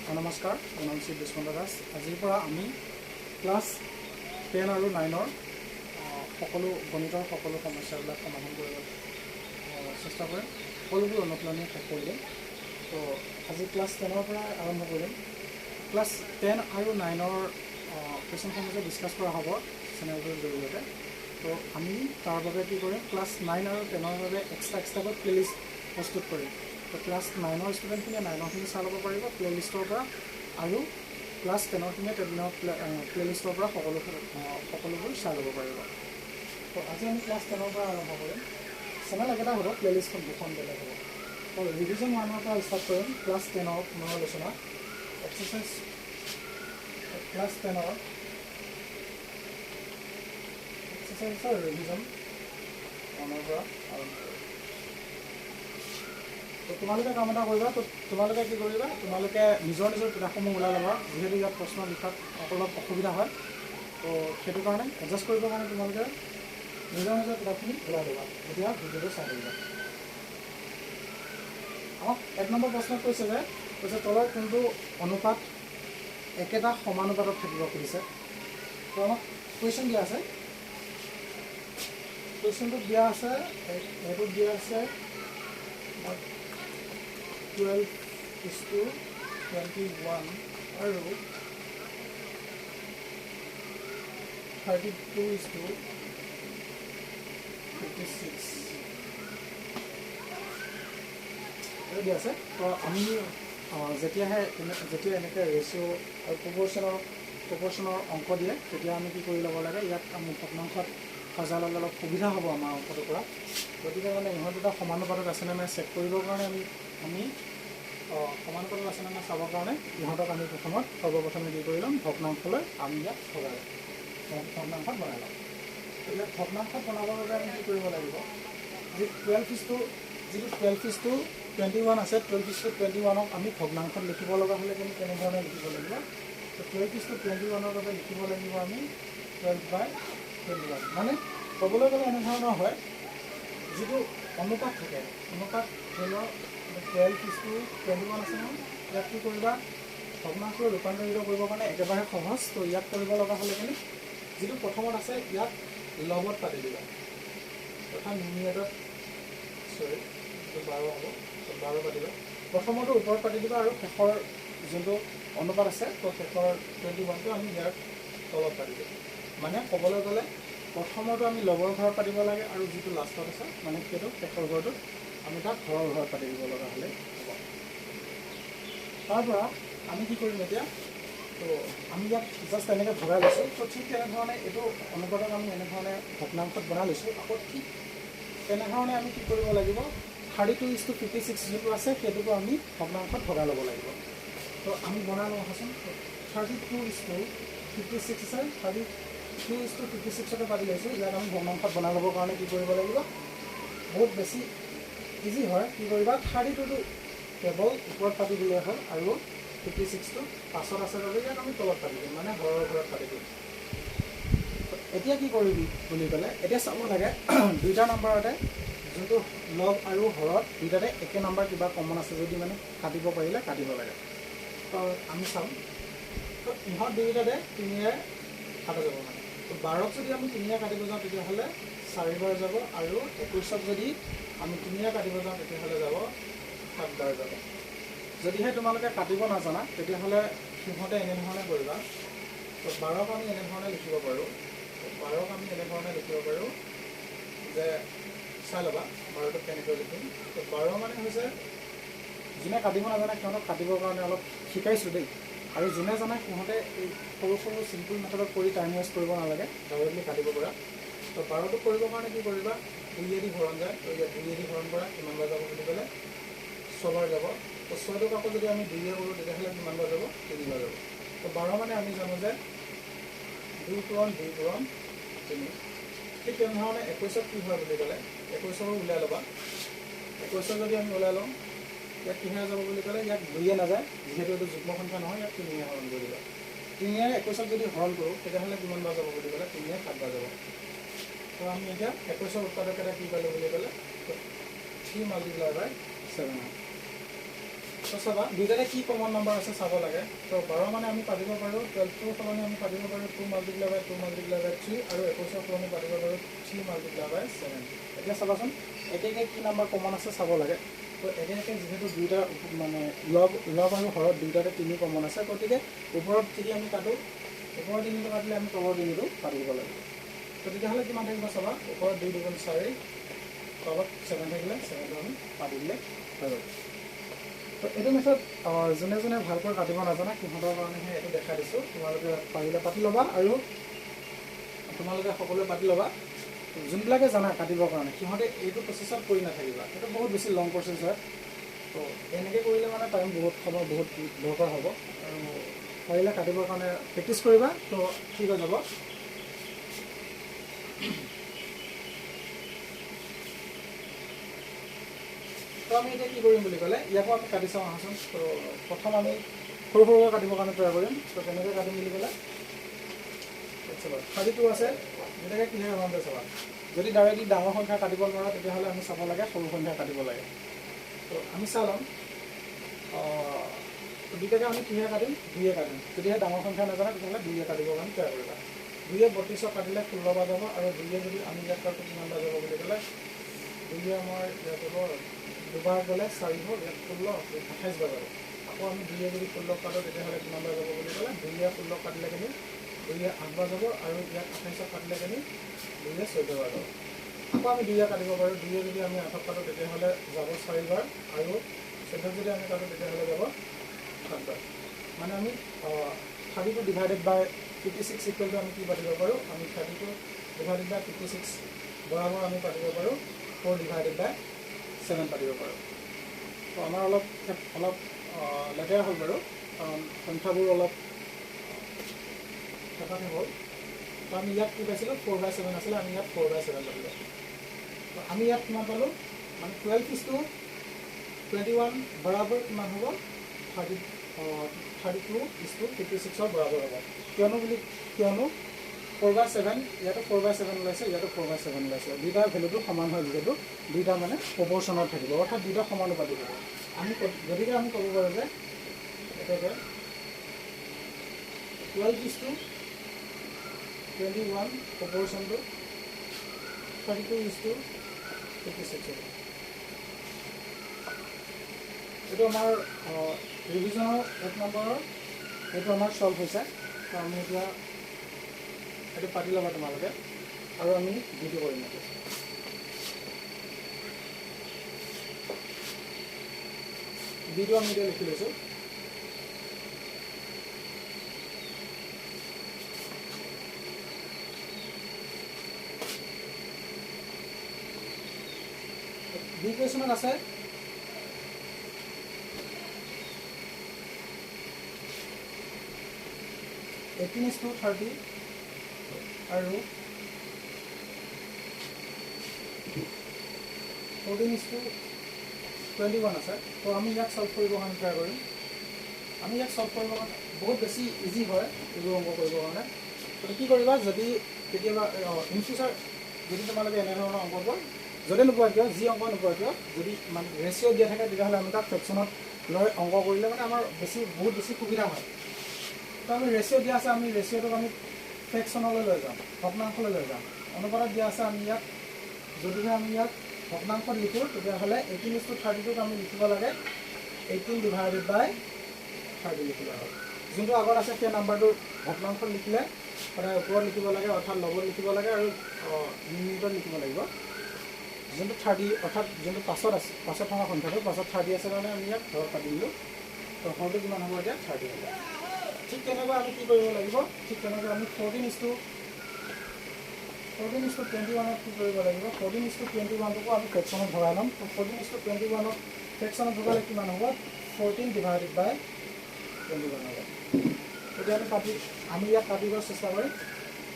নমস্কাৰ, মোৰ নাম শ্ৰী দুষ্মন্ত দাস। আজিৰ পৰা আমি ক্লাছ 10 আৰু 9ৰ সকলো গণিতৰ সকলো সমস্যাবিলাক সমাধান কৰিব চেষ্টা কৰিম। সকলোবোৰ অনুশীলনী শেষ কৰিম। তো আজি ক্লাছ 10ৰ পৰা আৰম্ভ কৰিম। ক্লাছ 10 আৰু 9ৰ কুৱেশ্যনসমূহ যে ডিছকাছ কৰা হ'ব চেনেলটোৰ জৰিয়তে। তো আমি তাৰ বাবে কি কৰিম, ক্লাছ 9 আৰু 10ৰ বাবে এক্সট্ৰাকৈ প্লেলিষ্ট প্ৰস্তুত কৰিম। তো ক্লাছ 9ৰ ষ্টুডেণ্টখিনিয়ে 9ৰখিনি চাই ল'ব পাৰিব প্লেলিষ্টৰ পৰা, আৰু ক্লাছ 10ৰখিনিয়ে 10ৰ প্লেলিষ্টৰ পৰা সকলোবোৰ চাই ল'ব পাৰিব। তো আজি আমি ক্লাছ 10ৰ পৰা আৰম্ভ কৰিম। চেনেল একেটা হ'ব, প্লেলিষ্টখন দুখন বেলেগ হ'ব। তো ৰিভিজন 1ৰ পৰা ষ্টাৰ্ট কৰিম। ক্লাছ 10ৰ পুনৰ আলোচনা এক্সাৰচাইজ ক্লাছ 10ৰ এক্সাৰচাইজৰ ৰিভিজন 1ৰ পৰা আৰম্ভ কৰিম। তো তোমালোকে কাম এটা কৰিবা। তো তোমালোকে কি কৰিবা, তোমালোকে নিজৰ কিতাপসমূহ ওলাই ল'বা। যিহেতু ইয়াত প্ৰশ্ন লিখাত অলপ অসুবিধা হয়, তো সেইটো কাৰণে এডজাষ্ট কৰিবৰ কাৰণে তোমালোকে নিজৰ কিতাপখিনি ওলাই ল'বা। এতিয়া ভিডিঅ'টো চাই থাকিবা। আমাক 1 নম্বৰ প্ৰশ্নত কৈছে তলৰ কোনটো অনুপাত একেটা সমানুপাতত থাকিব খুজিছে। তো আমাক কুৱেশ্যন দিয়া আছে। কুৱেশ্যনটোত দিয়া আছে, এইটোত দিয়া আছে 12:21 আৰু 32:56 এইটো দিয়া আছে। তো আমি যেতিয়া এনেকৈ ৰেচিঅ' আৰু প্ৰপৰ্চনৰ অংক দিয়ে, তেতিয়া আমি কি কৰি ল'ব লাগে, ইয়াত আমি ভগ্নাংশত সজাই ল'লে অলপ সুবিধা হ'ব আমাৰ অংকটোৰ পৰা। গতিকে মানে ইহঁত দুটা সমানুপাতত আছেনে নাই চেক কৰিবৰ কাৰণে আমি সমানুপাতত আছেনে নাই চাবৰ কাৰণে ইহঁতক আমি সৰ্বপ্ৰথমে কি কৰি ল'ম, ভগ্নাংশলৈ আমি ইয়াত ভগ্নাংশত বনাই ল'ম। ইয়াত ভগ্নাংশত বনাবৰ বাবে আমি কি কৰিব লাগিব, যিটো 12:21 আছে, 12:21ক আমি ভগ্নাংশত লিখিব লগা হ'লে কিন্তু কেনেধৰণে লিখিব লাগিব। তো 12:21ৰ বাবে লিখিব লাগিব আমি 12/21। মানে ক'বলৈ গ'লে এনেধৰণৰ হয়, যিটো অনুপাত থাকে, অনুপাত ধৰি লওক 12:21 আছে নহয়, ইয়াত কি কৰিবা, ভগ্নাংশলৈ ৰূপান্তৰিত কৰিবৰ কাৰণে একেবাৰে সহজ। তো ইয়াত কৰিব লগা হ'লে কিন্তু যিটো প্ৰথমত আছে ইয়াত লগত পাতি দিবা, তথা নিউমিনেটত 12 হ'ব, 12 পাতিবা। প্ৰথমতো ওপৰত পাতি দিবা আৰু শেষৰ যোনটো অনুপাত আছে, তো শেষৰ 21টো আমি ইয়াৰ তলত পাতি দিম। মানে ক'বলৈ গ'লে প্ৰথমতো আমি লগৰ ঘৰত পাতিব লাগে, আৰু যিটো লাষ্টত আছে মানে সেইটো শেষৰ ঘৰটো আমি তাক ঘৰৰ ঘৰত পাতি দিব লগা হ'লে হ'ব। তাৰ পৰা আমি কি কৰিম এতিয়া, তো আমি ইয়াত জাষ্ট এনেকৈ ভগাই লৈছোঁ। তো ঠিক তেনেধৰণে এইটো অনুপাতক আমি এনেধৰণে ভগ্নাংশত বনাই লৈছোঁ। আকৌ ঠিক তেনেধৰণে আমি কি কৰিব লাগিব, 32:56 যিটো আছে সেইটোকো আমি ভগ্নাংশত ভগাই ল'ব লাগিব। তো আমি বনাই লওঁ আহাচোন। 32:56 আছে, 32:56তে পাতি লৈছোঁ। ইয়াত আমি ভগ্নাংশত বনাই ল'বৰ কাৰণে কি কৰিব লাগিব, বহুত বেছি ইজি হয়। কি কৰিবা, 32টো কেৱল ওপৰত পাতি দিলে হ'ল, আৰু 56টো পাছত আছে বাবে ইয়াত আমি তলত পাতি দিম, মানে ঘৰৰ ঘৰত পাতি দিম। এতিয়া কি কৰিবি বুলি ক'লে, এতিয়া চাব লাগে দুইটা নম্বৰতে যোনটো লগ আৰু হৰত দুইটাতে একে নম্বৰ কিবা কমন আছে যদি মানে কাটিব পাৰিলে কাটিব লাগে। তো আমি চাম, তো ইহঁত দুইটাতে 3ৰে কাটা যাব। মানে তো 12ক যদি আমি 3ৰে কাটিব যাওঁ তেতিয়াহ'লে 4 বাৰ যাব, আৰু 21ক যদি আমি 3ৰে কাটিব যাওঁ তেতিয়াহ'লে যাব 7 বাৰ যাব। যদিহে তোমালোকে কাটিব নাজানা তেতিয়াহ'লে সিহঁতে এনেধৰণে কৰিবা। তো 12ক আমি এনেধৰণে লিখিব পাৰোঁ, যে চাই ল'বা 12টোক কেনেকৈ লিখিম। তো 12 মানে হৈছে, যোনে কাটিব নাজানে সিহঁতক কাটিবৰ কাৰণে অলপ শিকাইছোঁ দেই, আৰু যোনে জানে সিহঁতে এই সৰু চিম্পুল মেথডত কৰি টাইম ৱেষ্ট কৰিব নালাগে, ডাইৰেক্টলি কাটিব পৰা। তো 12টোক কৰিবৰ কাৰণে কি কৰিবা, 2য়েদি হৰণ যায়, তো ইয়াত 2য়েদি হৰণ কৰা কিমান বাৰ যাব বুলি ক'লে 6 বাৰ যাব। তো 6টোক আকৌ যদি আমি 2য়ে কৰোঁ তেতিয়াহ'লে কিমান বাৰ যাব, 3 বাৰ যাব। তো 12 মানে আমি জানো যে 2 পূৰণ 2 পূৰণ 3। ঠিক তেনেধৰণে 21ক কি হয় বুলি ক'লে, 21কো উলিয়াই ল'বা। 21ক যদি আমি ওলাই লওঁ, ইয়াত কিহেৰে যাব বুলি ক'লে, ইয়াত 2য়ে নাযায়, যিহেতু এইটো যুগ্ম সংখ্যা নহয়, ইয়াত 3য়ে হৰণ কৰি দিবা। 3ৰে 21ক যদি হৰণ কৰোঁ তেতিয়াহ'লে কিমান বাৰ যাব বুলি ক'লে, 3য়ে 7 বাৰ যাব। তো আমি এতিয়া 21ৰ উৎপাদক এটা কি পালোঁ বুলি ক'লে, 3 × 7 হয়। তো চাবা দুইটাতে কি কমন নাম্বাৰ আছে চাব লাগে তো 12 মানে আমি পাতিব পাৰোঁ 12ৰ সলনি আমি পাতিব পাৰোঁ 2 মাল্টিপ্লাই বাই 2 মাল্টিপ্লাই বাই 3 আৰু 21ৰ সলনি পাতিব পাৰোঁ 3 মাল্টিপ্লাই বাই 7 এতিয়া চাবাচোন একে কি নাম্বাৰ কমন আছে চাব লাগে তো একে যেহেতু দুইটা মানে লব আৰু হৰত দুইটাতে 3 কমন আছে গতিকে ওপৰত যদি আমি কাটো ওপৰৰ 3টো কাটিলে আমি তলৰ 3টো কাটিব লাগিব তো তেতিয়াহ'লে কিমান থাকিব চাবা ওপৰত 2 2 4 তলত 7 থাকিলে 7টো আমি কাটি দিলে হৈ যাব তো এইটো মেথড যোনে যোনে ভালকৈ কাটিব নাজানে সিহঁতৰ কাৰণেহে এইটো দেখাই দিছোঁ তোমালোকে পাৰিলে পাতি ল'বা আৰু তোমালোকে সকলোৱে পাতি ল'বা যোনবিলাকে জানা কাটিবৰ কাৰণে সিহঁতে এইটো প্ৰচেছত কৰি নাথাকিবা এইটো বহুত বেছি লং প্ৰচেছ হয় তো এনেকৈ কৰিলে মানে টাইম বহুত সময় বহুত দৰকাৰ হ'ব আৰু পাৰিলে কাটিবৰ কাৰণে প্ৰেক্টিছ কৰিবা তো ঠিক হৈ যাব তো আমি এতিয়া কি কৰিম বুলি ক'লে ইয়াকো আমি কাটি চাওঁ আহাচোন তো প্ৰথম আমি সৰু সৰুকৈ কাটিবৰ কাৰণে ট্ৰাই কৰিম তো কেনেকৈ কাটিম বুলি ক'লে চাবা 32 আছে যেনেকৈ কিহেৰে সমানকৈ চাবা যদি ডাইৰেক্টলি ডাঙৰ সংখ্যা কাটিব নোৱাৰা তেতিয়াহ'লে আমি চাব লাগে সৰু সংখ্যা কাটিব লাগে তো আমি চাই ল'ম দুইটাকে আমি কিহেৰে কাটিম 2য়ে কাটিম যদিহে ডাঙৰ সংখ্যা নাজানে তেতিয়াহ'লে 2য়ে কাটিবৰ কাৰণে ট্ৰাই কৰিবা 2য়ে 32ক কাটিলে 16 বাৰ যাব আৰু 2য়ে যদি আমি ইয়াত কাটো কিমান বাৰ যাব বুলি ক'লে 2য়ে আমাৰ ইয়াত হ'ব দুবাৰ গ'লে 4 হ'ব ইয়াত 16 28 বাৰ যাব আকৌ আমি 2য়ে যদি 16 কাটো তেতিয়াহ'লে কিমান বাৰ যাব বুলি ক'লে 2য়ে 16 কাটিলে কিনি 2য়ে 8 বাৰ যাব আৰু ইয়াত 28ক কাটিলে কিনি 2য়ে 14 বাৰ যাব আকৌ আমি 2য়ে কাটিব পাৰোঁ 2য়ে যদি আমি 8ক কাটো তেতিয়াহ'লে যাব 4 বাৰ আৰু 14ক যদি আমি কাটো তেতিয়াহ'লে যাব 7 বাৰ মানে আমি 32 ডিভাইডেড বাই 56 ইকুৱেল টু আমি কি পাতিব পাৰোঁ আমি 32 ডিভাইডেড বাই 56 বৰাবৰ আমি পাতিব পাৰোঁ 4 ডিভাইডেড বাই 7 পাতিব পাৰোঁ তো আমাৰ অলপ লেতেৰা হ'ল বাৰু কাৰণ সংখ্যাবোৰ অলপ থকাতে হ'ল তো আমি ইয়াত কি পাইছিলোঁ 4/7 আছিলে আমি ইয়াত 4/7 পাতিলোঁ তো আমি ইয়াত কিমান পালোঁ মানে 12 is to 21 বৰাবৰ কিমান হ'ব 32 is to 56ৰ বৰাবৰ হ'ব কিয়নো 4/7 ইয়াতো 4/7 ওলাইছে ইয়াতো 4/7 ওলাইছে দুইটাৰ ভেলুটো সমান হয় যিহেতু দুইটা মানে প্ৰপৰ্চনত থাকিব অৰ্থাৎ দুইটা সমানুপাতিক হ'ব আমি গতিকে আমি ক'ব পাৰোঁ যে এটাকে 12 is to 21 proportion to 32 is to 56 এইটো আমাৰ ৰিভিজনৰ 1 নম্বৰৰ এইটো আমাৰ সলভ হৈছে তো আমি এতিয়া এইটো পাতি ল'বা তোমালোকে আৰু আমি ভিডিঅ' কৰিম ভিডিঅ' আমি এতিয়া লিখি লৈছোঁ বি কুৱেশ্যনত আছে 18 is to 30 আৰু 14 is to 21 আছে তো আমি ইয়াক সলভ কৰিবৰ কাৰণে ট্ৰাই কৰিম আমি ইয়াক সলভ কৰিবৰ কাৰণে বহুত বেছি ইজি হয় এইবোৰ অংক কৰিবৰ কাৰণে তো কি কৰিবা যদি কেতিয়াবা ইন ফিউচাৰ যদি তোমালোকে এনেধৰণৰ অংকবোৰ যদি নোপোৱা কিয় যি অংক নোপোৱা কিয় যদি মানে ৰেচিঅ' দিয়া থাকে তেতিয়াহ'লে আমি তাক ফ্ৰেকশ্যনত লৈ অংক কৰিলে মানে আমাৰ বহুত বেছি সুবিধা হয় তো আমি ৰেচিঅ' দিয়া আছে আমি ৰেচিঅ'টোক আমি ফ্ৰেকশ্যনলৈ লৈ যাম ভগ্নাংশলৈ লৈ যাম অনুপাতত দিয়া আছে আমি ইয়াত যদিহে আমি ইয়াত ভগ্নাংশত লিখোঁ তেতিয়াহ'লে 18 is to 32ক আমি লিখিব লাগে 18 ডিভাইডেড বাই 30 লিখিব হয় যোনটো আগত আছে সেই নাম্বাৰটো ভগ্নাংশত লিখিলে সদায় ওপৰত লিখিব লাগে অৰ্থাৎ লগত লিখিব লাগে আৰু মিনিটত লিখিব লাগিব যোনটো 30 অৰ্থাৎ যোনটো পাছত আছে পাছত থকা সংখ্যাটো পাছত 30 আছে কাৰণে আমি ইয়াক ঘৰত কাটি দিলোঁ তো সৰুটো কিমান হ'ব এতিয়া 30 হ'ব ঠিক তেনেকৈ আমি কি কৰিব লাগিব ঠিক তেনেকৈ আমি 14 is to 21ত কি কৰিব লাগিব 14 is to 21টোকো আমি ফ্ৰেকশ্যনত ভগাই ল'ম তো 14 is to 21ক ফ্ৰেকশ্যনত ভগালে কিমান হ'ব 14 ডিভাইডেড বাই 21 হ'ব তেতিয়া আমি ইয়াক কাটিবৰ চেষ্টা কৰিম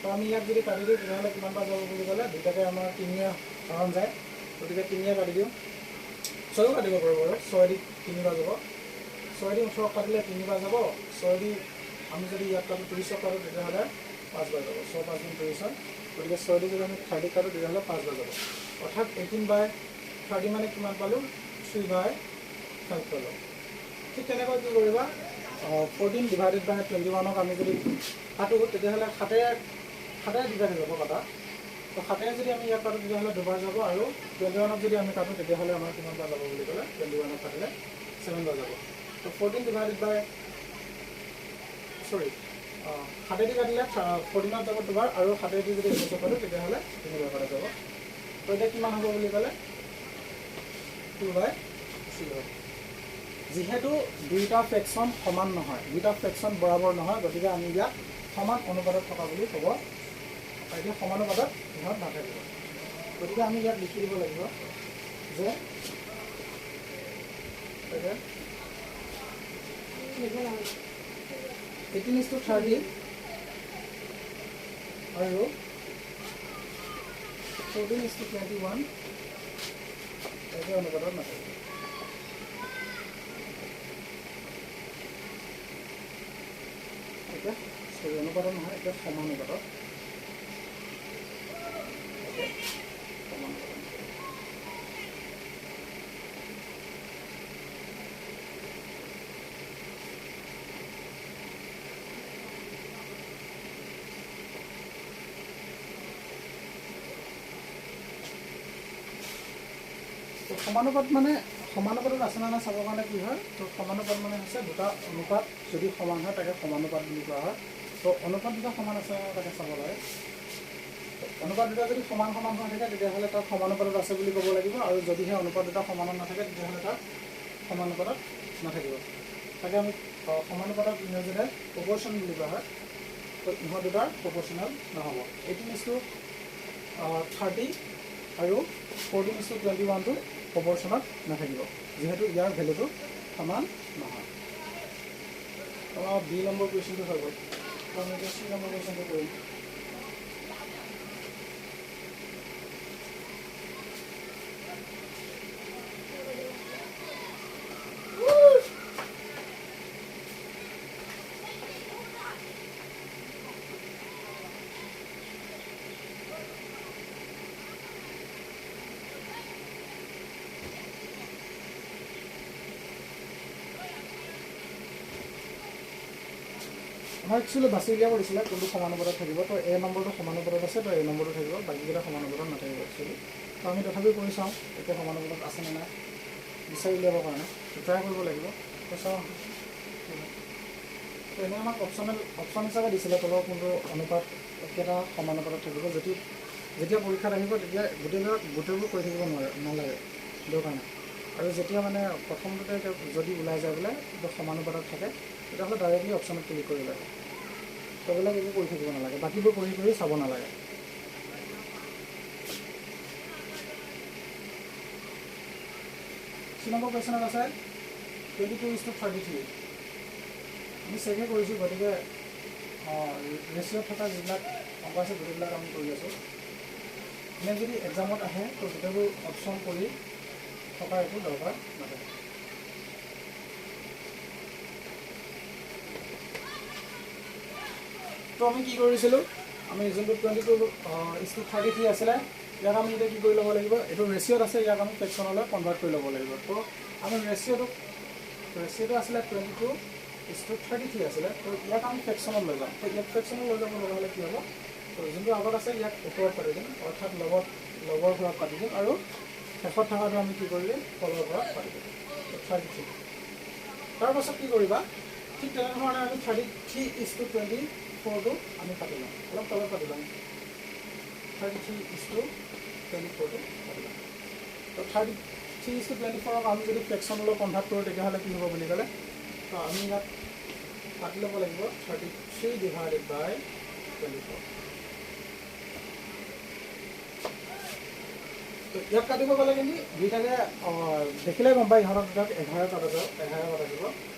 তো আমি ইয়াক যদি কাটি দিওঁ তেতিয়াহ'লে কিমান বাৰ যাব বুলি ক'লে দুটাকে আমাৰ 3য়ে হৰণ যায় গতিকে 3য়ে কাটি দিওঁ 6ও কাটিব পাৰোঁ বাৰু 6 দি 3 বাৰ যাব 6 দি 18ক কাটিলে 3 বাৰ যাব 6 দি আমি যদি ইয়াত কাটো 30ক কাটো তেতিয়াহ'লে 5 বাৰ যাব 6 5 গুণ 30 হয় গতিকে 6 দি যদি আমি 30 কাটো তেতিয়াহ'লে 5 বাৰ যাব অৰ্থাৎ 18/30 মানে কিমান পালোঁ 3/5 পালোঁ ঠিক তেনেকৈ কি কৰিবা 14 ডিভাইডেড বাই 21ক আমি যদি কাটো তেতিয়াহ'লে 7 ডিভাইড হৈ যাব কাটা তো 7 যদি আমি ইয়াক কাটো তেতিয়াহ'লে দুবাৰ যাব আৰু 21ক যদি আমি কাটো তেতিয়াহ'লে আমাৰ কিমান বাৰ যাব বুলি ক'লে 21ক কাটিলে 7 বাৰ যাব তো 14 ডিভাইডেড বাই সৰি 7 দি কাটিলে 14ক যাব দুবাৰ আৰু 7 দি যদি 21 কাটো তেতিয়াহ'লে 3 বাৰ যাব তো এতিয়া কিমান হ'ব বুলি ক'লে 2/0 যেহেতু দুইটা ফ্ৰেকশন সমান নহয় দুইটা ফ্ৰেকশন বৰাবৰ নহয় গতিকে আমি ইয়াক সমান অনুপাতত থকা বুলি ক'ব এতিয়া সমানুপাতত ইহঁত নাথাকিব গতিকে আমি ইয়াক লিখি দিব লাগিব যে 18:30 আৰু 14:21 এই অনুপাতত নাথাকিব এতিয়া সেই অনুপাতত নহয় এতিয়া সমানুপাতত সমানুপাত মানে সমানুপাতত আছে না চাবৰ কাৰণে কি হয় তো সমানুপাত মানে হৈছে দুটা অনুপাত যদি সমান হয় তাকে সমানুপাত বুলি কোৱা হয় তো অনুপাত দুটা সমান আছে তাকে চাব লাগে অনুপাত দুটা যদি সমান সমান হৈ থাকে তেতিয়াহ'লে তাত সমানুপাতত আছে বুলি ক'ব লাগিব আৰু যদিহে অনুপাত দুটা সমানত নাথাকে তেতিয়াহ'লে তাত সমানুপাতত নাথাকিব তাকে আমি সমানুপাতত ইংৰাজীৰে প্ৰপ'ৰ্শ্যন বুলি কোৱা হয় তো ইহঁত দুটাৰ প্ৰপ'ৰ্শ্যনেল নহ'ব 18:30 আৰু 14:21টো প্ৰপ'ৰ্শ্যনত নাথাকিব যিহেতু ইয়াৰ ভেলুটো সমান নহয় বি নম্বৰ কুৱেশ্যনটো হৈ গ'ল আমি এতিয়া চি নম্বৰ কুৱেশ্যনটো কৰিম আমাৰ একচুৱেলি বাছি উলিয়াব দিছিলে কোনটো সমানুপাতত থাকিব তো এ নম্বৰটো সমানুপাতত আছে তো এ নম্বৰটো থাকিব বাকীকেইটা সমানুপাতত নাথাকিব একচুৱেলি তো আমি তথাপিও কৰি চাওঁ এতিয়া সমানুপাতত আছেনে নাই বিচাৰি উলিয়াবৰ কাৰণে ট্ৰাই কৰিব লাগিব তো চাওঁ তো এনেই আমাক অপশ্যন হিচাপে দিছিলে তলৰ কোনটো অনুপাত একেটা সমানুপাতত থাকিব যেতিয়া পৰীক্ষাত আহিব তেতিয়া গোটেইবোৰ কৰি থাকিব নালাগে সেইটো কাৰণে আৰু যেতিয়া মানে প্ৰথমতে যদি ওলাই যায় বোলে সমানুপাতত থাকে তেতিয়াহ'লে ডাইৰেক্টলি অপশ্যনত ক্লিক কৰিব লাগে সেইবিলাক একো কৰি থাকিব নালাগে বাকীবোৰ কৰি চাব নালাগে চি নম্বৰ কুৱেশ্যনত আছে 22:33 আমি চেকে কৰিছোঁ গতিকে ৰেচিঅ'ত থকা যিবিলাক অংক আছে গোটেইবিলাক আমি কৰি আছোঁ এনে যদি এক্সামত আহে তো গোটেইবোৰ অপশ্যন কৰি থকা একো দৰকাৰ নাথাকে তো আমি কি কৰিছিলোঁ আমি যোনটো 22:33 আছিলে ইয়াক আমি এতিয়া কি কৰি ল'ব লাগিব এইটো ৰেচিঅ'ত আছে ইয়াক আমি ফ্ৰেকশ্যনলৈ কনভাৰ্ট কৰি ল'ব লাগিব তো আমি ৰেচিঅ'টো আছিলে 22:33 আছিলে তো ইয়াক আমি ফ্ৰেকশ্যনত লৈ যাম তো ইয়াক ফ্ৰেকশ্যনত লৈ যাব লগা হ'লে কি হ'ব তো যোনটো আগত আছে ইয়াক ওপৰত পাতি দিম অৰ্থাৎ লগৰ ঘৰত পাতি দিম আৰু শেষত থকাটো আমি কি কৰিলে তলৰ ঘৰত পাতি দিম 33 তাৰপাছত কি কৰিবা ঠিক তেনেধৰণে আমি 33:24টো আমি পাতি ল'ম অলপ তলত পাতি ল'ম 33:24টো পাতি ল'ম তো 33:24ক আমি যদি ফ্ৰেকশ্যনলৈ কনভাৰ্ট কৰোঁ তেতিয়াহ'লে কি হ'ব বুলি ক'লে তো আমি ইয়াত কাটি ল'ব লাগিব 33/24 তো ইয়াত কাটিব গ'লে কিন্তু দুইটাকে দেখিলে গম পাই ইহঁতক দুটাক 11 কাটিব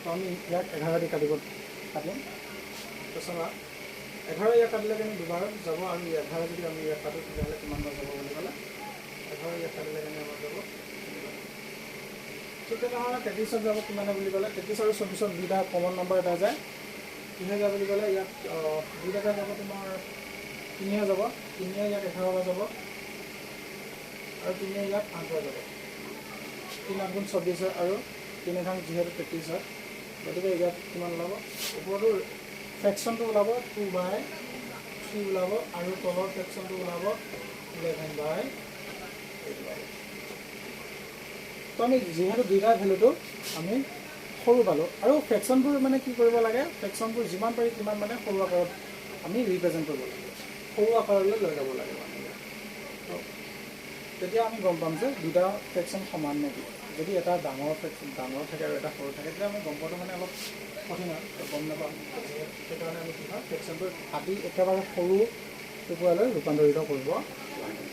তো আমি ইয়াক 11 দি কাটিম তো চাবা 11 ইয়াক কাটিলে কিন্তু দুবাৰ যাব আৰু 11 যদি আমি ইয়াক কাটো তেতিয়াহ'লে কিমান বাৰ যাব বুলি ক'লে 11 ইয়াক কাটিলে কিন্তু আমাৰ যাব ঠিক তেনেধৰণে 33ত যাব কিমানে বুলি ক'লে 33 আৰু 24ত দুইটা কমন নম্বৰ এটা যায় কিহে যাব বুলি ক'লে ইয়াত দুইটাকে যাব তোমাৰ 3 যাব 3 ইয়াত 11 বাৰ যাব আৰু 3 ইয়াত 8 বাৰ যাব 3 8 গুণ 24 হয় আৰু 3 ধান যিহেতু 33 হয় গতিকে ইয়াত কিমান ওলাব ওপৰতো ফ্ৰেকশ্যনটো ওলাব 2/3 ওলাব আৰু তলৰ ফ্ৰেকশ্যনটো ওলাব 11/8 ওলাব। তো আমি যিহেতু দুইটা ভেলুটো আমি সৰু পালোঁ আৰু ফ্ৰেকশ্যনবোৰ মানে কি কৰিব লাগে ফ্ৰেকশ্যনবোৰ যিমান পাৰি কিমান মানে সৰু আকাৰত আমি ৰিপ্ৰেজেণ্ট কৰিব লাগে সৰু আকাৰলৈ লৈ যাব লাগে মানে তো তেতিয়া আমি গম পাম যে দুটা ফ্ৰেকশ্যন সমান নেকি যদি এটা ডাঙৰ ফ্ৰেকশ্যন ডাঙৰ থাকে আৰু এটা সৰু থাকে তেতিয়া আমি গম পোৱাটো মানে অলপ কঠিন হয় তো গম নাপাম সেইকাৰণে আমি কি হয় ফ্ৰেকশ্যনবোৰ কাটি একেবাৰে সৰু টুকুৰালৈ ৰূপান্তৰিত কৰিব লাগে।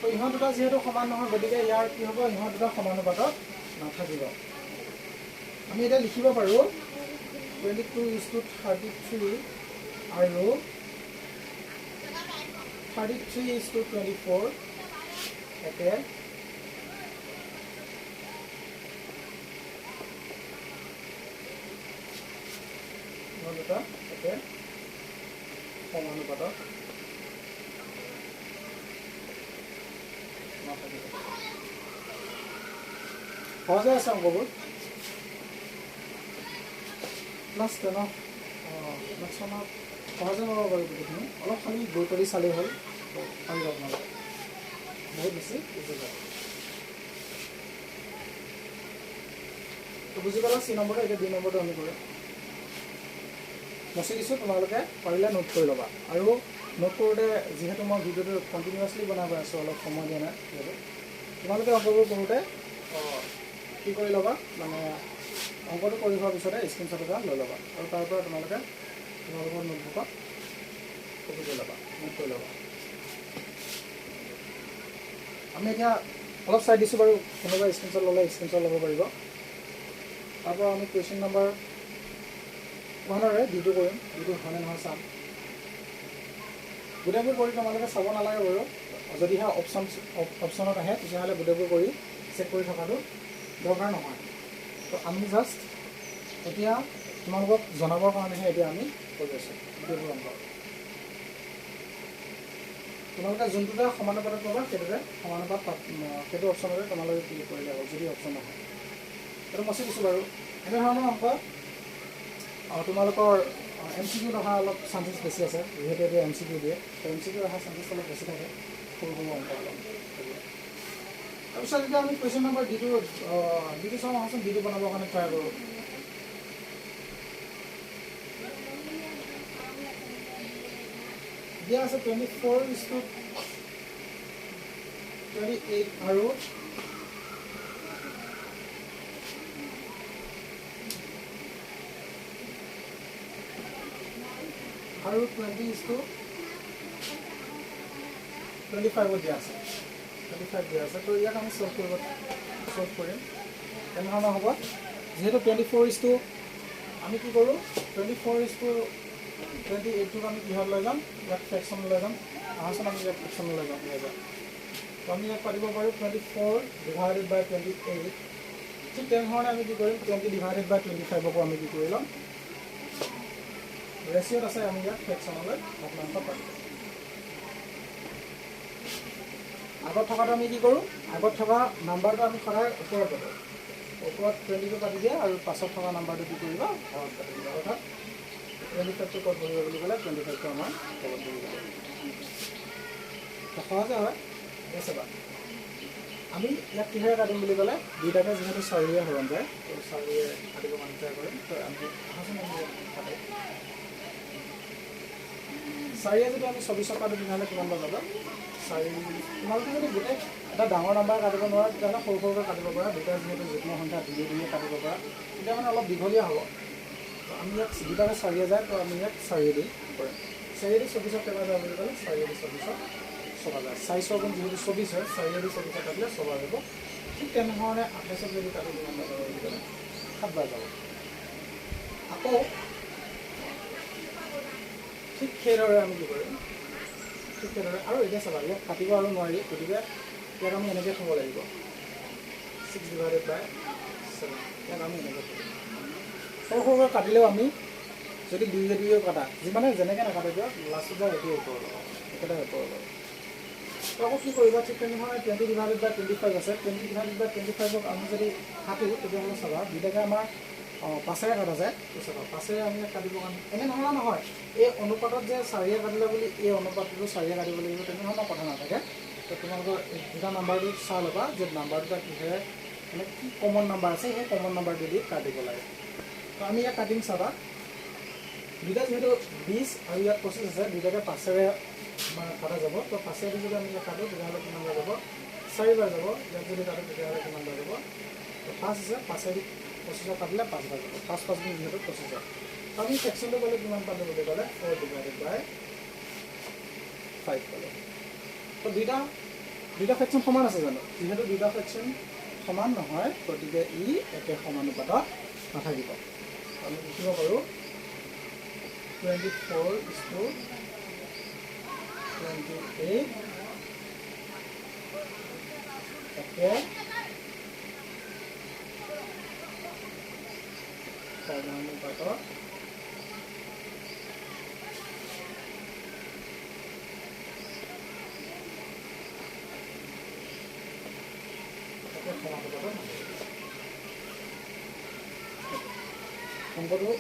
তো ইহঁত দুটা যিহেতু সমান নহয় গতিকে ইয়াৰ কি হ'ব ইহঁত দুটা সমানুপাতত নাথাকিব। আমি এতিয়া লিখিব পাৰোঁ 22:33 আৰু 33:24 একে দুটা একে সমানুপাতত নাথাকিব। সহজে আছে অংকবোৰ ক্লাছ 10 মেথছত সহজে পাব পাৰোঁ গোটেইখিনি অলপ খালি গৈ কৰি চালেই হ'ল পাৰিব আপোনালোকে বহুত বেছি বুজি পাব। তো বুজি পালা চি নম্বৰটো এতিয়া 2 নম্বৰটো আমি কৰিম মচি দিছোঁ তোমালোকে পাৰিলে নোট কৰি ল'বা আৰু নোট কৰোঁতে যিহেতু মই ভিডিঅ'টো কণ্টিনিউৱাছলি বনাব আছোঁ অলপ সময় দিয়া নাই যিহেতু তোমালোকে অংকবোৰ কৰোঁতে কি কৰি ল'বা মানে অংকটো কৰি হোৱাৰ পিছতে স্ক্ৰীনশ্বট এটা লৈ ল'বা আৰু তাৰ পৰা তোমালোকে তোমালোকৰ নোটবুকত কপি কৰি ল'বা নোট কৰি ল'বা। আমি এতিয়া অলপ চাই দিছোঁ বাৰু কোনোবা স্ক্ৰীনশ্বট ল'লে স্ক্ৰীনশ্বট ল'ব পাৰিব। তাৰপৰা আমি কুৱেশ্যন নম্বৰ 1ৰে ডিটো কৰিম ডিটো হয়নে নহয় চাম গোটেইবোৰ কৰি তোমালোকে চাব নালাগে বাৰু যদিহে অপশ্যনত আহে তেতিয়াহ'লে গোটেইবোৰ কৰি চেক কৰি থকাটো দৰকাৰ নহয়। তো আমি জাষ্ট এতিয়া তোমালোকক জনাবৰ কাৰণেহে এতিয়া আমি কৰি আছোঁ গোটেইবোৰ অংক তোমালোকে যোনটোতে সমানুপাতত পাবা সেইটোতে সমানুপাত সেইটো অপশ্যনতে তোমালোকে ক্লিক কৰিলে হ'ল যদি অপশ্যন নহয় সেইটো মচি দিছোঁ বাৰু। এনেধৰণৰ অংক তোমালোকৰ MCQ অহা অলপ চান্সেছ বেছি আছে যিহেতু এতিয়া MCQ দিয়ে MCQ অহা চান্সেছ অলপ বেছি থাকে সৰু সৰু অংক অলপ তাৰপিছত এতিয়া আমি কুৱেশ্যন নম্বৰ ডিটো চাওঁ আহোঁচোন ডিটো বনাবৰ কাৰণে ট্ৰাই কৰোঁ। দিয়া আছে 24:28 আৰু আৰু 20:25 দিয়া আছে 25 দিয়া আছে। তো ইয়াক আমি চল্ভ কৰিম কেনেধৰণৰ হ'ব যিহেতু 24 আমি কি কৰোঁ 24:28টোক আমি কিহত লৈ যাম ইয়াক ফ্ৰেকশ্যন লৈ যাম আহাচোন আমি ইয়াক ফ্ৰেকশ্যন লৈ যাম তো আমি ইয়াক পাতিব পাৰোঁ 24/28 ঠিক তেনেধৰণে আমি কি কৰিম 20/25কো আমি কি কৰি ল'ম ৰেচিঅ'ত আছে আমি ইয়াক ফ্ৰেকশ্যনলৈ ভগ্নাংশ পাতিম। আগত থকাটো আমি কি কৰোঁ আগত থকা নাম্বাৰটো আমি সদায় ওপৰত পাতোঁ ওপৰত 20টো পাতি দিয়ে আৰু পাছত থকা নাম্বাৰটো কি কৰিবা ঘৰত পাতি দিবা অৰ্থাৎ 25টো ক'ত বহিব বুলি ক'লে 25টো আমাৰ তলত বহিব সহজে হয় ঠিক আছে বা আমি ইয়াক কিহেৰে কাটিম বুলি ক'লে দুইটাকে যিহেতু 4ৰে হৰণ যায় তো 4ৰে কাটিব মানে ট্ৰাই কৰিম তো আমি আহাচোন আমি কাটিম 4ৰে যদি আমি 24 কাটো তেতিয়াহ'লে কিমান যাব 4 তোমালোকে যদি গোটেই এটা ডাঙৰ নাম্বাৰ কাটিব নোৱাৰা তেতিয়াহ'লে সৰু সৰুকৈ কাটিব পাৰা দুটা যিহেতু যুগ্ম সংখ্যা দুয়ে কাটিব পাৰা তেতিয়া মানে অলপ দীঘলীয়া হ'ব। তো আমি ইয়াক দুটাকে 4ৰে যায় তো আমি ইয়াক 4ৰে দি কৰিম 4ৰে দি 24 কেইবাৰ যায় বুলি ক'লে 4ৰে দি 24 ছবা যায় 4 গুণ যিহেতু 24 হয় 4ৰে দি 24 কাটিলে ছবা যাব। ঠিক তেনেধৰণে 28 যদি কাটি কিমান যাব বুলি ক'লে 7 বাৰ যাব। আকৌ ঠিক সেইদৰে আমি কি কৰিম ঠিক সেইদৰে আৰু এতিয়া চাবা ইয়াক কাটিব আৰু নোৱাৰি গতিকে ইয়াক আমি এনেকৈ থ'ব লাগিব 6/7 ইয়াক আমি এনেকৈ থ'ব সৰু সৰুকৈ কাটিলেও আমি যদি দুয়ে কাটা যিমানে যেনেকৈ নাকাটে দিয়ক লাষ্টত যায় এইটোৱে ওপৰত ল'ব একেটাই ওপৰত ল'ব। তো আকৌ কি কৰিবা ঠিক তেনেধৰণে 20/25 আছে 20/25ক আমি যদি কাটো তেতিয়াহ'লে চাবা দুইটাকে আমাৰ 5ৰে কাটা যায়। চাবা 5ৰে আমি কাটিবৰ কাৰণে এনেধৰণৰ নহয় এই অনুপাতত যে 4ৰে কাটিলে বুলি এই অনুপাতটো 4ৰে কাটিব লাগিব তেনেধৰণৰ কথা নাথাকে। তো তোমালোকৰ দুটা নাম্বাৰটো চাই ল'বা যে নাম্বাৰ দুটা কিহেৰে মানে কি কমন নাম্বাৰ আছে সেই কমন নাম্বাৰটো দি কাটিব লাগে। তো আমি ইয়াত কাটিম চাবা দুটা যেহেতু 20 আৰু ইয়াত 25 আছে দুটাকে 5ৰে কাটা যাব। তো 5ৰে যদি আমি কাটো তেতিয়াহ'লে কিমান যাব 4বাৰ যাব। ইয়াত যদি কাটো তেতিয়াহ'লে কিমান বাৰ যাব তো 5 আছে 5ৰে 25 কাটিলে 5 বাৰ যাব 5 5 গুণ যিহেতু 25 যায়। আমি ফ্ৰেকশ্যনটো ক'লে কিমান পালোঁ বুলি ক'লে 4/5 পালোঁ। তো দুইটা ফ্ৰেকশ্যন সমান আছে জানো? যিহেতু দুইটা ফ্ৰেকশ্যন সমান নহয় গতিকে ই একে সমানুপাতত নাথাকিব। আমি লিখিব পাৰোঁ 24:28 একে সমানুপাতত অংকটো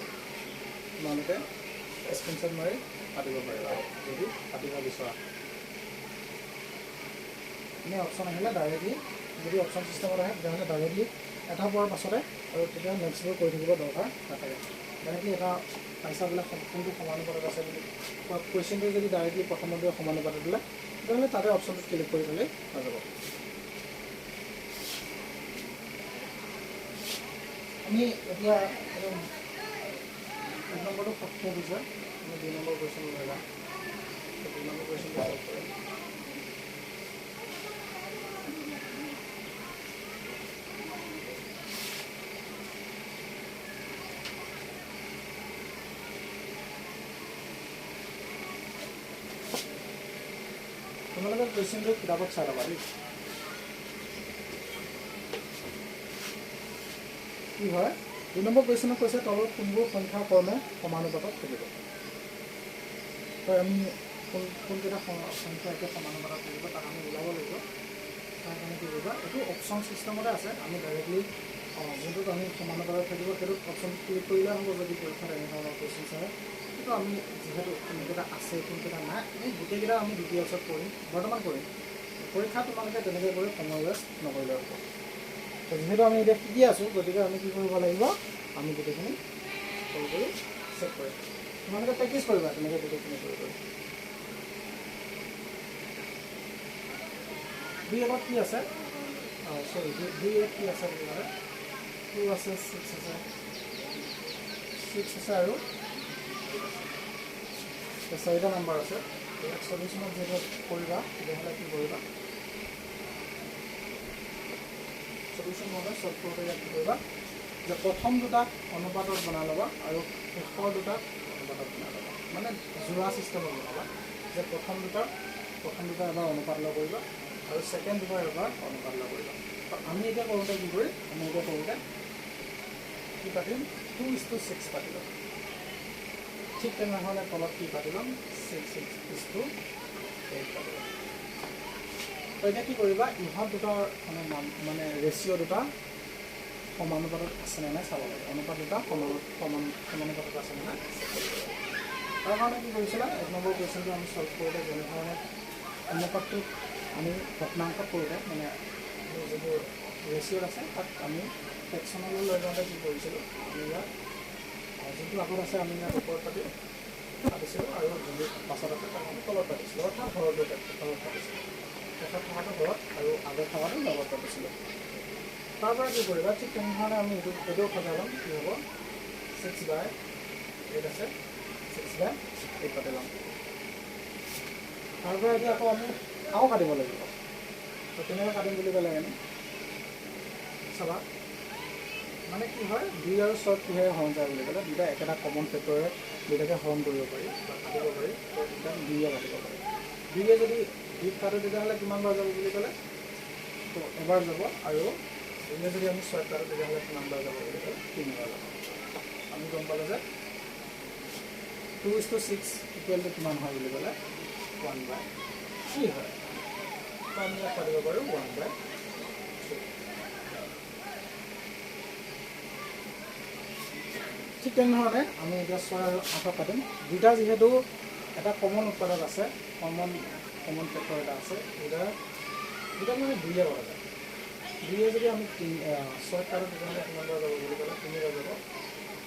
তোমালোকে স্ক্ৰীনশ্বট মাৰি কাটিব পাৰিবা যদি কাটিব বিচৰা। এনেই অপশ্যন আহিলে ডাইৰেক্টলি যদি অপশ্যন চিষ্টেমত আহে তেতিয়াহ'লে ডাইৰেক্টলি এটা পোৱাৰ পাছতে আৰু তেতিয়া নেক্সটবোৰ কৰি থাকিব দৰকাৰ নাথাকে। ডাইৰেক্টলি এটা পাইছা বোলে কোনটো সমানুপাতত আছে বুলি কুৱেশ্যনটো যদি ডাইৰেক্টলি প্ৰথমতে সমানুপাতত দিলে তেতিয়াহ'লে তাতে অপশ্যনটোত ক্লিক কৰি থ'লে হৈ যাব। আমি এতিয়া 1 নম্বৰটো শেষ হৈছে। আমি 2 নম্বৰ কুৱেশ্যন লৈ যাম। 2 নম্বৰ কুৱেশ্যনটো সলভ কৰিম। তোমালোকে কুৱেশ্যনটো কিতাপত চাই ল'বা দেই। কি হয় 2 নম্বৰ কুৱেশ্যনত কৈছে তলত কোনবোৰ সংখ্যা ক্ৰমে সমানুপাতত থাকিব। তো আমি কোনকেইটা সংখ্যা একে সমানুপাতত থাকিব তাক আমি ওলাব লাগিব। তাৰ কাৰণে কি কৰিবা এইটো অপশ্যন চিষ্টেমতে আছে। আমি ডাইৰেক্টলি যোনটোত আমি সমানুপাতত থাকিব সেইটোত অপশ্যন ক্লিক কৰিলে হ'ব যদি পৰীক্ষাত এনেধৰণৰ কুৱেশ্যন চায়। কিন্তু আমি যিহেতু কোনকেইটা আছে কোনকেইটা নাই এই গোটেইকেইটা আমি ডিটেইলছত কৰিম বৰ্তমান কৰিম। পৰীক্ষা তোমালোকে তেনেকৈ কৰি সময় ৱেষ্ট নকৰিলে হ'ব। তো যিহেতু আমি এতিয়া শিকি আছোঁ গতিকে আমি কি কৰিব লাগিব আমি গোটেইখিনি কৰি চেক কৰিম। তোমালোকে প্ৰেক্টিছ কৰিবা তেনেকৈ গোটেইখিনি কৰি। 2 আগত কি আছে চৰি 2 কি আছে বুলি ক'লে 2 আছে 6 আছে 6 আছে আৰু 4টা নাম্বাৰ আছে। ইয়াত সলিউশ্যনত যিহেতু কৰিবা তেতিয়াহ'লে কি কৰিবা সলিউশ্যন মতে চল্ভ কৰোঁতে ইয়াত কি কৰিবা যে প্ৰথম দুটা অনুপাতত বনাই ল'বা আৰু শেষৰ দুটা অনুপাতত বনাই ল'বা। মানে যোৰা ছিষ্টেমত বনাবা যে প্ৰথম দুটা এবাৰ অনুপাত লগ কৰিবা আৰু ছেকেণ্ড দুটা এবাৰ অনুপাত লগ কৰিবা। আমি এতিয়া কৰোঁতে কি কৰিম আমি এতিয়া কৰোঁতে কি পাতিম 2:6 পাতি ল'ম। ঠিক তেনেধৰণে তলত কি পাতি ল'ম 6:8 পাতি ল'ম। তো এতিয়া কি কৰিবা ইহঁত দুটাৰ মানে ৰেচিঅ' দুটা সমানুপাতত আছেনে নাই চাব লাগে। অনুপাত দুটা সমানুপাতত আছেনে নাই। তাৰ কাৰণে কি কৰিছিলে 1 নম্বৰ কুৱেশ্যনটো আমি চল্ভ কৰোঁতে যেনেধৰণে অনুপাতটোত আমি ভগ্নাংশত কৰোঁতে মানে যিবোৰ ৰেচিঅ'ত আছে তাক আমি ফ্ৰেকশ্যনলৈ লৈ যাওঁতে কি কৰিছিলোঁ আমি ইয়াত যোনটো আগত আছে আমি ইয়াত ওপৰত পাতিছিলোঁ আৰু যোনটো পাছত আছে তাক আমি তলত পাতিছিলোঁ অৰ্থাৎ ঘৰটো তলত পাতিছিলোঁ। শেষত থকাটো ঘৰত আৰু আগত থকাটো লগত পাতিছিলোঁ। তাৰ পৰা কি কৰিবা ঠিক তেনেধৰণে আমি এইটো সজাই ল'ম কি হ'ব 6/8 আছে 6/8 পাতি ল'ম। তাৰ পৰা এতিয়া আকৌ আমি আৰু কাটিব লাগিব। তো কেনেকৈ কাটিম বুলি ক'লে আমি চাবা মানে কি হয় 2 আৰু 6 কিহেৰে হৰণ যায় বুলি ক'লে দুটা একেটা কমন ফেক্টৰে দুটাকে হৰণ কৰিব পাৰি বা কাটিব পাৰি। তো দুটা 2য়ে কাটিব পাৰি। 2য়ে যদি 2 কাটো তেতিয়াহ'লে কিমান বাৰ যাব বুলি ক'লে তো এবাৰ যাব আৰু 2য়ে যদি আমি 6 কাটো তেতিয়াহ'লে কিমান বাৰ যাব বুলি ক'লে 3 বাৰ যাব। আমি গম পালোঁ যে 2:6 = কিমান হয় বুলি ক'লে 1/3 হয়। তো আমি ইয়াত পাতিব পাৰোঁ 1/3। ঠিক তেনেধৰণে আমি এতিয়া 6 আৰু 8 কাটিম। দুটা যিহেতু এটা কমন উৎপাদক আছে, কমন ফেক্টৰ এটা আছে, দুটা মানে 2 কৰা যায়। 2 যদি আমি 6 কাটো তেতিয়াহ'লে কিমান বাৰ যাব বুলি ক'লে 3 বাৰ যাব,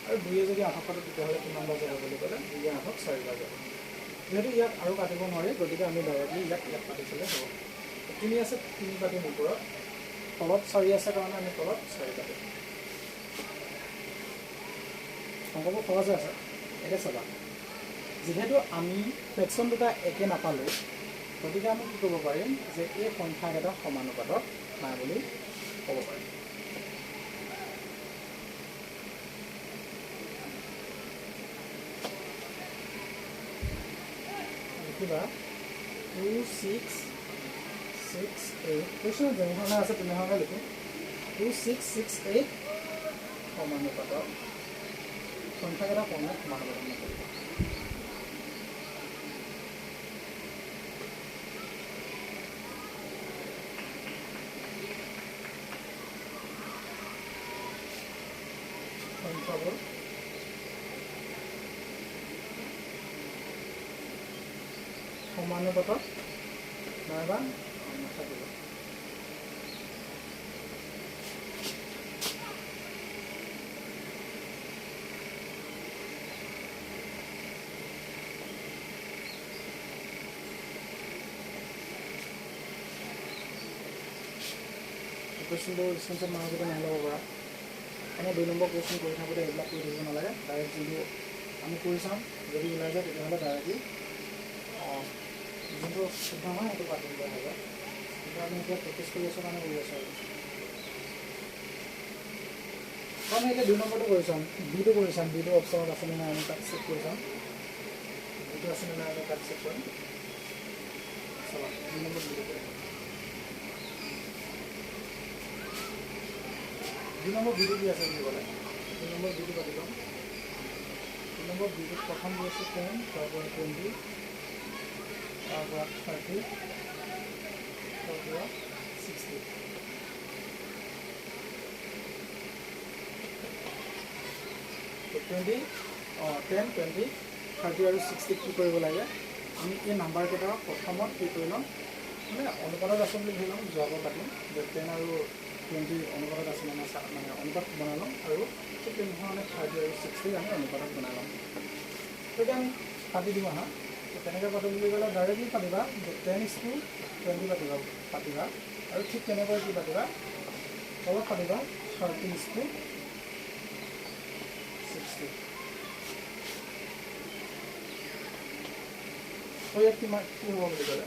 আৰু 2 যদি 8 কাটো তেতিয়াহ'লে কিমান বাৰ যাব বুলি ক'লে 2 8 4 বাৰ যাব। যিহেতু ইয়াক আৰু কাটিব নোৱাৰি, গতিকে আমি ডাইৰেক্টলি ইয়াক কাটিছিলে হ'ব। 3 আছে, 3 কাটিম ওপৰত, তলত 4 আছে কাৰণে আমি তলত 4 কাটিম। অংকবোৰ সহজে আছে। এতিয়া চাবা, যিহেতু আমি ফ্ৰেকশ্যন দুটা একে নাপালোঁ, গতিকে আমি কি ক'ব পাৰিম যে এই সংখ্যাকেইটা সমানুপাতত নাই বুলি ক'ব পাৰিম। লিখিবা 2 6 6 8, কুৱেশ্যন যেনেধৰণে আছে তেনেধৰণে লিখিম। 2 6 6 8 সমানুপাতত সংখ্যাকেইটা কমে সমানুপাতত নকৰিব। সংখ্যাবোৰ সমানুপাতত নাইবা নাথাকিব। কুৱেশ্যনটো ডিষ্টেঞ্চত মানুহকেইটা নহ'ব পৰা, আমাৰ 2 নম্বৰ কুৱেশ্যন কৰি থাকোঁতে এইবিলাক কৰি থাকিব নালাগে। ডাইৰেক্ট যোনটো আমি কৰি চাম, যদি ওলাই যায় তেতিয়াহ'লে ডাইৰেক্টলি যোনটো শুদ্ধ হয় সেইটো কাটি দিয়া হৈ যায়। কিন্তু আমি এতিয়া প্ৰেক্টিছ কৰি আছোঁ কাৰণে কৰি আছোঁ। আমি এতিয়া 2 নম্বৰটো কৰি চাম, বিটো কৰি চাম। বিটো অপশ্যনত আছেনে নাই আমি তাক চেক কৰি চাম। বিটো আছেনে নাই আমি তাক চেক কৰিম। চাবা 2 নম্বৰ বিটো কৰিম। 2 নম্বৰ বিটো কি আছে বুলি ক'লে 2 নম্বৰ বিটো পাতি ল'ম। 2 নম্বৰ বিটোত প্ৰথম দি আছে 10, তাৰপৰা 20, তাৰপৰা 30, তাৰপৰা 60। 10, 20, 30 আৰু 60 কি কৰিব লাগে, আমি এই নাম্বাৰকেইটা প্ৰথমত কি কৰি ল'ম, মানে অনুপাতত আছে বুলি ধৰি ল'ম। যোৱাবাৰ পাতিম যে 10 আৰু 20 অনুপাতত আছে মানে অনুপাত বনাই ল'ম, আৰু ঠিক তেনেধৰণে 30 আৰু 60 আমি অনুপাতত বনাই ল'ম। তেতিয়া আমি পাতি দিম আহা। তেনেকৈ পাতিম বুলি ক'লে ডাইৰেক্টলি পাতিবা যে 10:20 পাতিবা, আৰু ঠিক তেনেকৈ কি পাতিবা, তলত পাতিবা 30:60। তো ইয়াত কিমান কি হ'ব বুলি ক'লে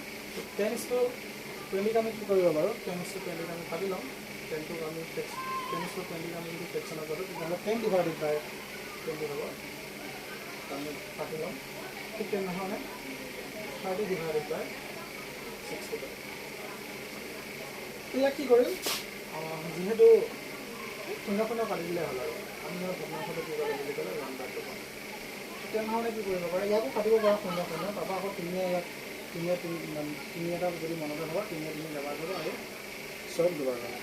10:20 আমি কি কৰিব পাৰোঁ, 10:20 আমি পাতি ল'ম। 10টোক আমি 10:20 আমি যদি ফ্ৰেকশ্যনত পাতোঁ তেতিয়াহ'লে 10 ডিভাইডেড বাই 20 হ'ব, আমি পাতি ল'ম। ঠিক তেনেধৰণে 30 ডিভাইডেড বাই 60 পাতিম। ইয়াক কি কৰিম, যিহেতু শূন্য কাটি দিলে হ'ল, আৰু আমি ভগ্নাংশটো কি কৰিব বুলি ক'লে 1/2 পাম। তেনেধৰণে কি কৰিব পাৰে, ইয়াকো কাটিব পৰা 0, তাৰপৰা আকৌ 3 ইয়াত 3 এটা যদি মনতে থকা 3 ব্যৱহাৰ কৰিব, আৰু 6 দুবাৰ কৰিব।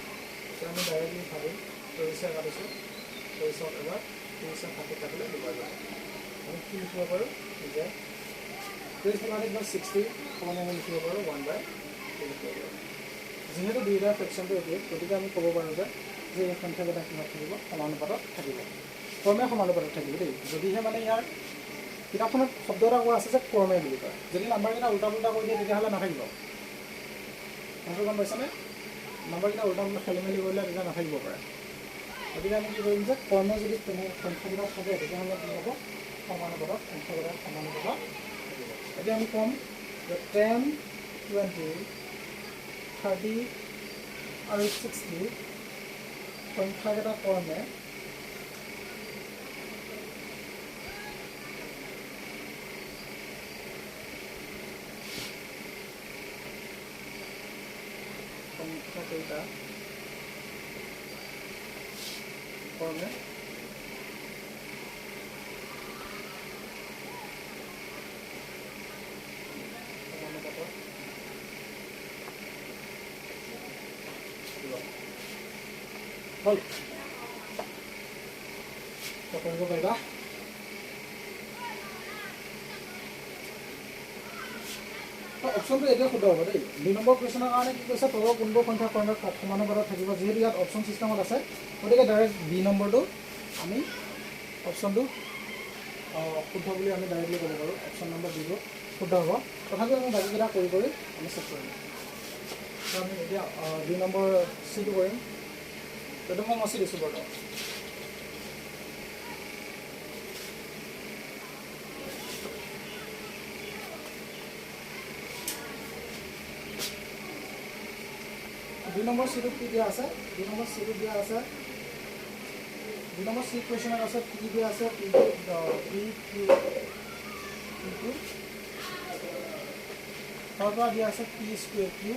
এতিয়া আমি ডাইৰেক্টলি ভাবিম 30 কাটিছোঁ, 30 এবাৰ, 30 30 কাটিলে দুবাৰ যাব। আমি কি লিখিব পাৰোঁ যে 30 ডিভাইডেড বাই 60 সমানে আমি লিখিব পাৰোঁ 1/2 লিখিব পাৰোঁ। যিহেতু দুয়োটা ফ্ৰেকশ্যনটো একেই, গতিকে আমি ক'ব পাৰোঁ যে এই সংখ্যাকেইটা কিহত থাকিব, সমানুপাতত থাকিব। ক্ৰমে সমানুপাতত থাকিব দেই। যদিহে মানে ইয়াৰ কিতাপখনত শব্দ এটা কোৱা আছে যে ক্ৰমে বুলি কয়, যদি নাম্বাৰকেইটা উল্টা পুল্টা কৰি দিয়ে তেতিয়াহ'লে নাথাকিব। কথাটো গম পাইছেনে? নাম্বাৰকেইটা উল্টা পুল্টা খেলি মেলি কৰিলে তেতিয়া নাথাকিব পাৰে। গতিকে আমি কি কৰিম যে ক্ৰমে যদি তেনে সংখ্যাকেইটা থাকে তেতিয়াহ'লে কি হ'ব, সমানুপাতত সংখ্যাকেইটা সমানুপাতত থাকিব। এতিয়া আমি ক'ম যে 10, 20, 30 আৰু 60 সংখ্যাকেইটা ক্ৰমে সংখ্যাকেইটা ক্ৰমে হ'ল, কৰিব পাৰিবা। অপশ্যনটো এতিয়া শুদ্ধ হ'ব দেই 2 নম্বৰ কুৱেশ্যনৰ কাৰণে কি কৈছে তলৰ কোনবোৰ সংখ্যা সমানুপাতত থাকিব যিহেতু ইয়াত অপশ্যন চিষ্টেমত আছে গতিকে ডাইৰেক্ট বি নম্বৰটো আমি অপশ্যনটো শুদ্ধ বুলি আমি ডাইৰেক্টলি ক'ব পাৰোঁ অপশ্যন নম্বৰ বিটো শুদ্ধ হ'ব তথাপিও আমি বাকীকেইটা কৰি আমি চেক কৰিম আমি এতিয়া 2 নম্বৰ চিটো কৰিম এইটো মই মচি দিছোঁ বৰ্তমান দুই নম্বৰ চিটো কি দিয়া আছে 2 নম্বৰ চিটো দিয়া আছে 2 নম্বৰ চি কুৱেশ্যনত আছে কি দিয়া আছে পি কিউ তাৰ পৰা দিয়া আছে পি স্কুৱেৰ কিউ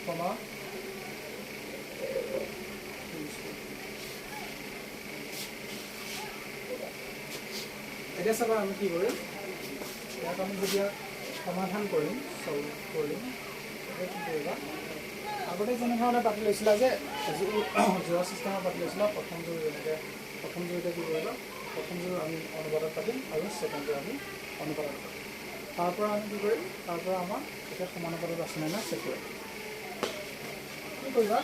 কমা এতিয়া চাবা আমি কি কৰিম ইয়াত আমি যেতিয়া সমাধান কৰিম সলভ কৰিম কি কৰিবা আগতে যেনেধৰণে পাতি লৈছিলা যে জোৰা চিষ্টেমত পাতি লৈছিলা প্ৰথম জোৰ এতিয়া কি কৰিবা প্ৰথম জোৰ আমি অনুবাদত পাতিম আৰু ছেকেণ্ড জোৰ আমি অনুবাদত পাতিম তাৰ পৰা আমি কি কৰিম তাৰ পৰা আমাৰ এতিয়া সমানুপাতত আছে নে নাই চেক কৰিম কি কৰিবা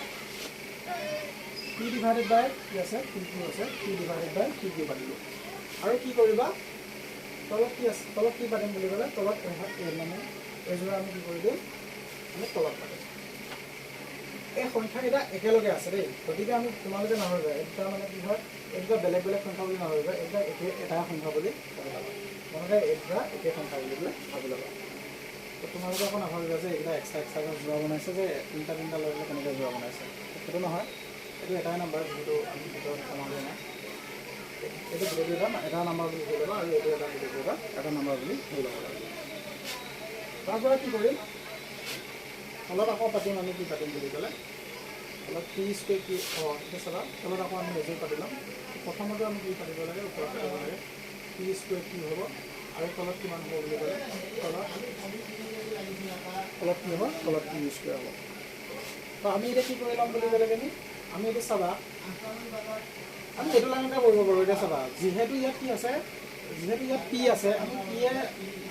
পি ডিভাইডেড বাই কি আছে পি কিউ আছে পি ডিভাইডেড বাই পি কিউ পাতিলোঁ আৰু কি কৰিবা তলত কি আছে তলত কি পাতিম বুলি ক'লে তলত মানে এইযোৰা আমি কি কৰি দিম আমি তলত পাতিম এই সংখ্যাকেইটা একেলগে আছে দেই গতিকে আমি তোমালোকে নাভাবিবা এটা মানে কি হয় এইটা বেলেগ বেলেগ সংখ্যা বুলি নাভাবিবা এটা এটা সংখ্যা বুলি ভাবি ল'বা তোমালোকে এটা একে সংখ্যা বুলি ভাবি ল'বা তো তোমালোকে আকৌ নাভাবিবা যে এইটা এক্সট্ৰা জোৰা বনাইছে যে তিনিটা লৈ পেলাই কেনেকৈ জোৰা বনাইছে সেইটো নহয় এইটো এটাই নাম্বাৰ যিটো আমি ভিতৰত সমানে নাই এইটো বুলি এটা নাম্বাৰ বুলি ধৰি ল'বা আৰু এইটো এটা নাম্বাৰ বুলি ধৰি ল'ব লাগে তাৰ পৰা কি কৰিম তলত আকৌ পাতিম আমি কি পাতিম বুলি ক'লে তলত পি স্কুৱেৰ কি এতিয়া চাবা তলত আকৌ আমি মেজৰ পাতি ল'ম প্ৰথমতে আমি কি পাতিব লাগে ওপৰত পাতিব লাগে পি স্কুৱেৰ কি হ'ব আৰু তলত কিমান হ'ব বুলি ক'লে তলত কি হ'ব তলত পি স্কুৱেৰ হ'ব তো আমি এতিয়া কি কৰি ল'ম বুলি ক'লে আমি এতিয়া চাবা আমি এইটো লাইনতে কৰিব পাৰোঁ এতিয়া চাবা যিহেতু ইয়াত কি আছে যিহেতু ইয়াত পি আছে আমি পিয়ে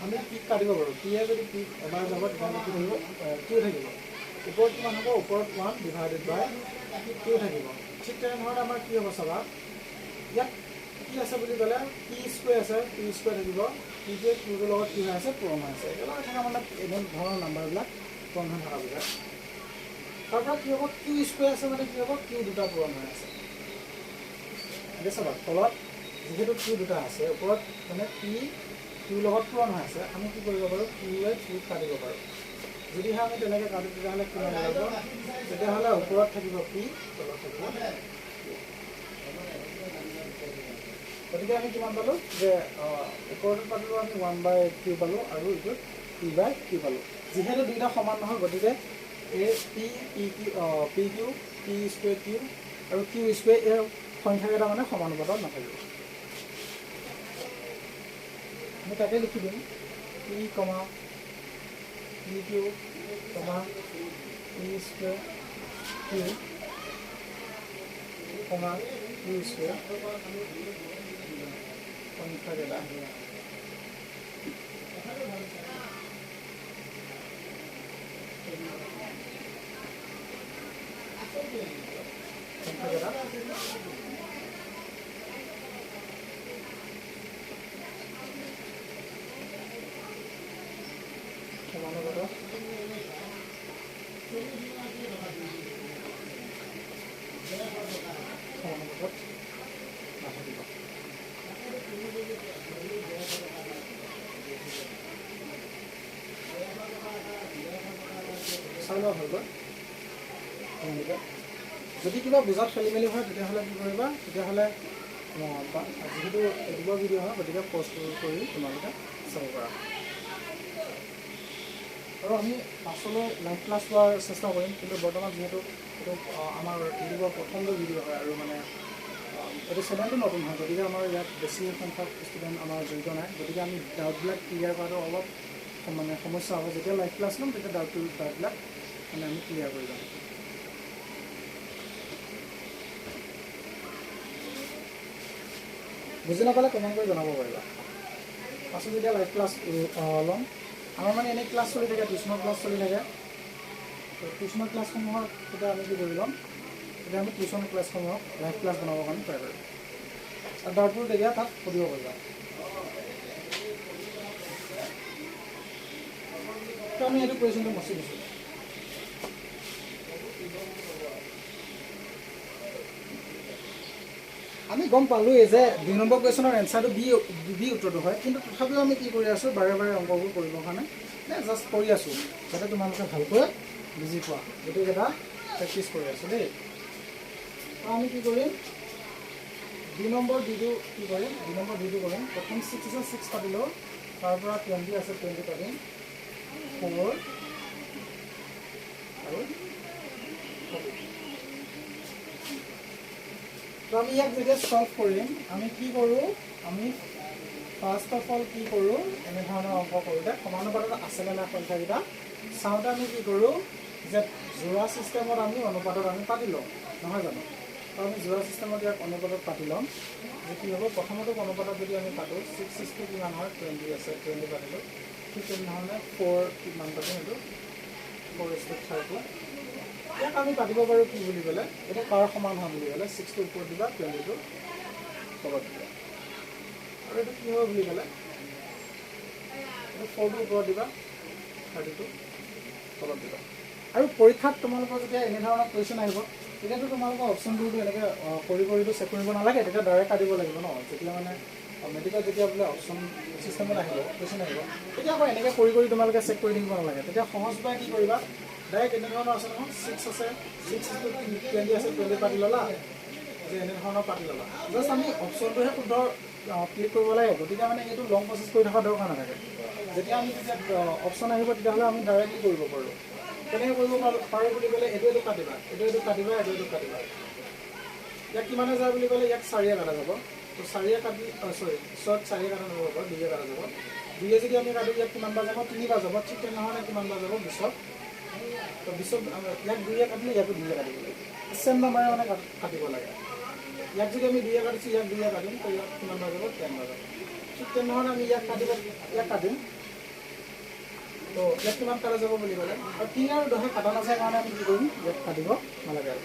আমি পিক কাটিব পাৰোঁ পিয়ে যদি পিক এবাৰ যাব তেতিয়াহ'লে কি থাকিব কিউ থাকিব ওপৰত কিমান হ'ব ওপৰত 1 ডিভাইডেড বাই কিউ থাকিব ঠিক তেনেধৰণে আমাৰ কি হ'ব চাবা ইয়াত কি আছে বুলি ক'লে পি স্কুৱেৰ আছে পি স্কুৱেৰ থাকিব পিটোৱে কিউটোৰ লগত কি হৈ আছে পূৰণ হৈ আছে একেলগে থকা মানে এনে ধৰণৰ নাম্বাৰবিলাক পূৰণ হৈ থকা বুজায় তাৰপৰা কি হ'ব কিউ স্কুৱেৰ আছে মানে কি হ'ব কিউ দুটা পূৰণ হৈ আছে এতিয়া চাবা তলত যিহেতু কিউ দুটা আছে ওপৰত মানে পি কিউৰ লগত পূৰণ হৈ আছে আমি কি কৰিব পাৰোঁ কিউৱে কিউ কাটিব পাৰোঁ যদিহে আমি তেনেকৈ কাটো তেতিয়াহ'লে কিমান লাগিব তেতিয়াহ'লে ওপৰত থাকিব পি তলত থাকিব গতিকে আমি কিমান পালোঁ যে ওপৰত পালোঁ আমি 1/q পালোঁ আৰু এইটো p/q পালোঁ যিহেতু দুইটা সমান নহয় গতিকে এই P Q P square Q আৰু কিউ স্কুৱেৰ এই সংখ্যাকেইটা মানে সমানুপাতত নাথাকিব আমি তাকে লিখি দিম P comma P Q comma P square Q comma Q square সংখ্যাকেইটা যদি কিবা বুজাত খেলি মেলি হয় তেতিয়াহ'লে কি কৰিবা তেতিয়াহ'লে যিহেতু ইউটিউবৰ ভিডিঅ' হয় গতিকে পষ্ট কৰি তোমালোকে চাব পাৰা আৰু আমি পাছলৈ লাইভ ক্লাছ লোৱাৰ চেষ্টা কৰিম কিন্তু বৰ্তমান যিহেতু এইটো আমাৰ ইউটিউবৰ প্ৰথমটো ভিডিঅ' হয় আৰু মানে এইটো চেনেলটো নতুন হয় গতিকে আমাৰ ইয়াত বেছি সংখ্যক ষ্টুডেণ্ট আমাৰ জড়িত নাই গতিকে আমি ডাউটবিলাক ক্লিয়াৰ কৰাটো অলপ মানে সমস্যা হ'ব যেতিয়া লাইভ ক্লাছ ল'ম তেতিয়া ডাউটবিলাক মানে আমি ক্লিয়াৰ কৰি যাম বুজি নাপালে কমেণ্ট কৰি জনাব পাৰিবা পাছত যেতিয়া লাইভ ক্লাছ ল'ম আমাৰ মানে এনেই ক্লাছ চলি থাকে, টিউশ্যনৰ ক্লাছ চলি থাকে। তো টিউশ্যনৰ ক্লাছসমূহৰ তেতিয়া আমি কি কৰি ল'ম, তেতিয়া আমি টিউশ্যন ক্লাছসমূহক লাইভ ক্লাছ বনাবৰ কাৰণে ট্ৰাই কৰিম। আৰু ডাউটবোৰ তেতিয়া তাত সুধিব পাৰিবা। তো আমি এইটো কুৱেশ্যনটো মচি দিছোঁ। আমি গম পালোঁৱেই যে 2 নম্বৰ কুৱেশ্যনৰ এনচাৰটো বি উত্তৰটো হয়, কিন্তু তথাপিও আমি কি কৰি আছোঁ, বাৰে বাৰে অংকবোৰ কৰিবৰ কাৰণে জাষ্ট কৰি আছোঁ, যাতে তোমালোকে ভালকৈ বুজি পোৱা। এইটো এটা প্ৰেক্টিছ কৰি আছোঁ দেই। আমি কি কৰিম, 2 নম্বৰ ডিটো কি কৰিম, 2 নম্বৰ ডিটো কৰিম। প্ৰথম 6 আছে 6 কাটিলোঁ, তাৰ পৰা 20 আছে 20 কাটিম, 4 আৰু 4। তো আমি ইয়াক যেতিয়া সলভ কৰিম, আমি কি কৰোঁ, আমি ফাৰ্ষ্ট অফ অল কি কৰোঁ, এনেধৰণৰ অংক কৰোঁতে সমানুপাতত আছেনে নাই সংখ্যাকেইটা চাওঁতে আমি কি কৰোঁ, যে যোৰা ছিষ্টেমত আমি অনুপাতত আমি পাতি লওঁ, নহয় জানো? তো আমি যোৰা ছিষ্টেমত ইয়াক অনুপাতত পাতি ল'ম, যে কি হ'ব, প্ৰথমতে অনুপাতত যদি আমি পাতোঁ 6 কিমান হয়, 20 আছে 20 পাতিলোঁ। ঠিক তেনেধৰণে 4 কিমান পাতিম, এইটো 4:30। ইয়াক আমি পাতিব পাৰোঁ কি বুলি ক'লে, এইটো কাৰ সমান হয় বুলি ক'লে 6টোৰ ওপৰত দিবা, 20টো তলত দিবা। আৰু এইটো কি হ'ব বুলি ক'লে, এইটো 4টোৰ ওপৰত দিবা, 30টো তলত দিবা। আৰু পৰীক্ষাত তোমালোকৰ যেতিয়া এনেধৰণৰ কুৱেশ্যন আহিব, তেতিয়াতো তোমালোকৰ অপশ্যনবোৰটো এনেকৈ কৰিটো চেক কৰিব নালাগে, তেতিয়া ডাইৰেক্ট কাটিব লাগিব ন। যেতিয়া মানে মেট্ৰিকত যেতিয়া বোলে অপশ্যন ছিষ্টেমত আহিব, কুৱেশ্যন আহিব, তেতিয়া আকৌ এনেকৈ কৰি তোমালোকে চেক কৰি থাকিব নালাগে। তেতিয়া সহজ উপায় কি কৰিবা, ডাইৰেক্ট এনেধৰণৰ আছে নহয়, 6 আছে 6:20 আছে 20 পাতি ল'লা, যে এনেধৰণৰ পাতি ল'লা। জাষ্ট আমি অপশ্যনটোহে শুদ্ধ ক্লিক কৰিব লাগে, গতিকে মানে এইটো লং প্ৰচেছ কৰি থকাৰ দৰকাৰ নাথাকে। যেতিয়া আমি যেতিয়া অপশ্যন আহিব, তেতিয়াহ'লে আমি ডাইৰেক্টলি কৰিব পাৰোঁ। কেনেকৈ কৰিব পাৰোঁ বুলি ক'লে, এইটো কাটিবা, এইটো কাটিবা, এইটো কাটিবা। ইয়াক কিমানে যায় বুলি ক'লে, ইয়াক 4 কাটা যাব। তো 4 কাটি পিছত 4 কাটা নহ'ব, 2 কাটা যাব। 2 যদি আমি কাটো, ইয়াক কিমান বাৰ যাব, 3 বাৰ যাব। ঠিক তেনেধৰণে কিমান বাৰ যাব, 20। তো 20 ইয়াক 2 কাটিলে, ইয়াকো 2 কাটিব লাগে, চেম নাম্বাৰে মানে কাটিব লাগে। ইয়াক যদি আমি 2 কাটিছোঁ, ইয়াক 2 কাটিম, তো ইয়াক কিমান বাৰ যাব, 10 বাৰ যাব। ঠিক তেনেধৰণে আমি ইয়াক কাটিম। তো ইয়াক কিমান কাটা যাব বুলি ক'লে, আৰু 3 আৰু 10 কাটা নাযায় কাৰণে আমি কি কৰিম, ইয়াক কাটিব নালাগে আৰু।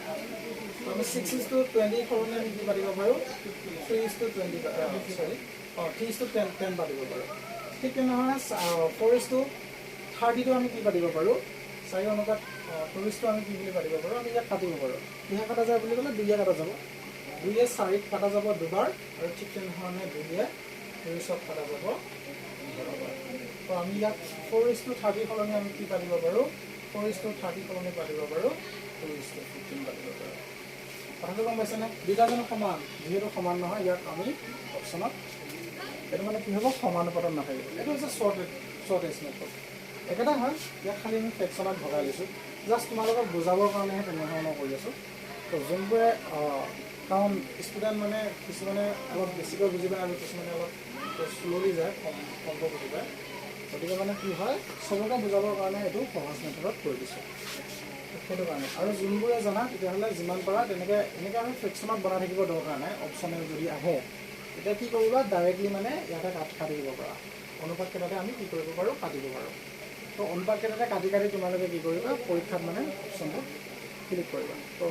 তো আমি 6:20 সলনি আমি কি পাতিব পাৰোঁ, 3:10 পাতিব পাৰোঁ। ঠিক তেনেধৰণে 4:30টো আমি কি পাতিব পাৰোঁ, 4 অনুপাত 4টো আমি কি বুলি পাতিব পাৰোঁ, আমি ইয়াক কাটিব পাৰোঁ। কিহে কাটা যায় বুলি ক'লে, 2 কাটা যাব। 2 4ত কাটা যাব দুবাৰ, আৰু ঠিক তেনেধৰণে 2 40ত কাটা যাব দুবাৰ। তো আমি ইয়াক 4:30 সলনি আমি কি পাতিব পাৰোঁ, 4:30 সলনি পাতিব পাৰোঁ, 2:15 পাতিব পাৰোঁ। কথাটো গম পাইছেনে? দুইটা জানো সমান, যিহেতু সমান নহয়, ইয়াক আমি অপশ্যনত এইটো মানে কি হ'ব, সমানুপাতত নাথাকিব। এইটো হৈছে শ্বৰ্টেজ মেথড, একেটা হয়। ইয়াক খালি আমি ফ্ৰেকশ্যনত ভগাই লৈছোঁ, জাষ্ট তোমালোকক বুজাবৰ কাৰণেহে তেনেধৰণৰ কৰি আছোঁ। তো যোনবোৰে কাৰণ ষ্টুডেণ্ট মানে কিছুমানে অলপ বেছিকৈ বুজি পায়, আৰু কিছুমানে অলপ শ্ল'লি যায়, কমকৈ বুজি পায়। গতিকে মানে কি হয়, চবকে বুজাবৰ কাৰণে এইটো সহজ মেথডত কৰি দিছোঁ, সেইটো কাৰণে। আৰু যোনবোৰে জানা, তেতিয়াহ'লে যিমান পাৰা এনেকৈ আমি ফ্ৰেকশ্যনত বনাই থাকিব দৰকাৰ নাই। অপশ্যনেল যদি আহে, তেতিয়া কি কৰিবা, ডাইৰেক্টলি মানে ইয়াতে কাটি দিব পাৰা। অনুপাত কেইটাতে আমি কি কৰিব পাৰোঁ, কাটিব পাৰোঁ। তো অনুপাত কেইটাতে কাটি তোমালোকে কি কৰিবা, পৰীক্ষাত মানে অপশ্যনটো ক্লিক কৰিবা। তো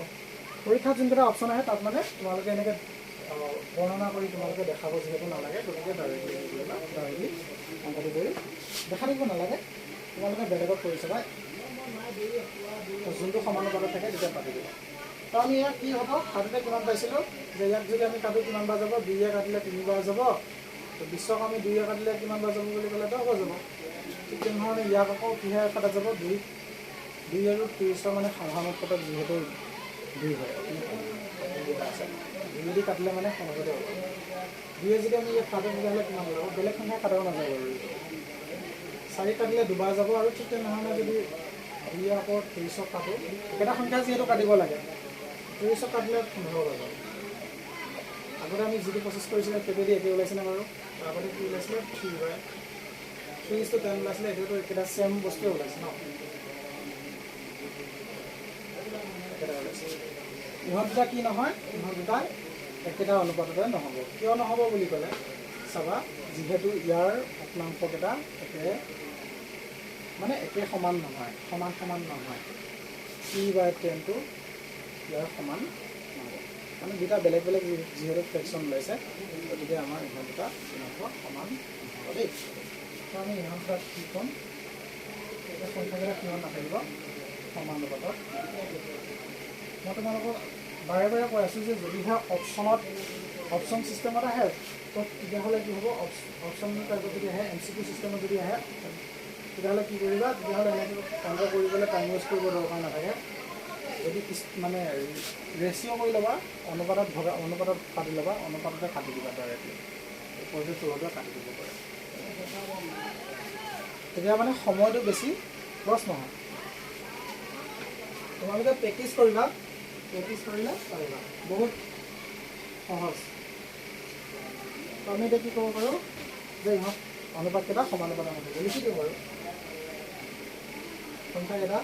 পৰীক্ষাত যোনকেইটা অপশ্যন আহে, তাত মানে তোমালোকে এনেকৈ বৰ্ণনা কৰি তোমালোকে দেখাব যিহেতু নালাগে, গতিকে ডাইৰেক্টলি কি কৰিবা, ডাইৰেক্টলি অংকটো কৰি দেখা দিব নালাগে, তোমালোকে বেলেগত কৰি চাবা। যোনটো সমানুপাতত থাকে তেতিয়া পাতি দিবা। তো আমি ইয়াক কি হ'ব, কাটোতে কিমান পাইছিলোঁ, যে ইয়াক যদি আমি কাটো কিমান বাৰ যাব, 2 কাটিলে 3 বাৰ যাব। তো 20ক আমি 2 কাটিলে কিমান বাৰ যাব বুলি ক'লে 10 বাৰ যাব। ঠিক তেনেধৰণে ইয়াক আকৌ কিহে কাটা যাব, 2 আৰু 30 মানে সাধাৰণ উৎপাদক যিহেতু 2 হয়, 2 যদি কাটিলে মানে সহজতে হ'ব। 2 যদি আমি ইয়াক কাটো, তেতিয়াহ'লে কিমান যাব, বেলেগ সংখ্যা কাটাব নাযাব বাৰু। 4 কাটিলে 2 বাৰ যাব। আৰু ঠিক তেনেধৰণে যদি 2 আকৌ 30ক কাটো, একেটা সংখ্যা যিহেতু কাটিব লাগে, 30ক কাটিলে 15 বাৰ যাব। আগতে আমি যিটো প্ৰচেছ কৰিছিলোঁ, সেইটোৱেদি একে ওলাইছিলে বাৰু। আগতে কি ওলাইছিলে, 3:10 ওলাইছিলে, এইটোতো একেটা চেম বস্তুৱে ওলাইছে ন, একেটা ওলাইছে। ইহঁত দুটা কি নহয়, ইহঁত দুটা একেটা অনুপাততে নহ'ব। কিয় নহ'ব বুলি ক'লে চাবা, যিহেতু ইয়াৰ ভগ্নাংশকেইটা একে মানে একে সমান নহয়, সমান নহয়। p/10টো ইয়াৰ সমান নহয়, মানে দুটা বেলেগ বেলেগ যিহেতু ফ্ৰেকশ্যন ওলাইছে, গতিকে আমাৰ ইহঁত দুটা সমান নহ'ব দেই। তো আমি ইহঁত দুটাত কি ক'ম, এতিয়া সংখ্যাকেইটা কিমান নাথাকিব, সমানুপাতত। মই তোমালোকক বাৰে বাৰে কৈ আছোঁ যে যদিহে অপশ্যন চিষ্টেমত আহে, তো তেতিয়াহ'লে কি হ'ব, অপশ্যন টাইপত যদি আহে, MCQ চিষ্টেমত যদি আহে, তেতিয়াহ'লে কি কৰিবা, তেতিয়াহ'লে এনেকৈ কণ্ট্ৰল কৰিবলৈ টাইম ৱেষ্ট কৰিব দৰকাৰ নাথাকে। যদি মানে ৰেচিঅ' কৰি ল'বা, অনুপাতত কাটি ল'বা, অনুপাততে কাটি দিবা ডাইৰেক্টলি, ওপৰতে তলতে কাটি দিব পাৰে, তেতিয়া মানে সময়টো বেছি লছ নহয়। তোমালোকে প্ৰেক্টিছ কৰিবা, প্ৰেক্টিছ কৰিলে পাৰিবা, বহুত সহজ। তো আমি এতিয়া কি ক'ব পাৰোঁ যে ইহঁত অনুপাতকেইটা সমানুপাত নাথাকে, লিখি দিওঁ বাৰু সংখ্যাকেইটা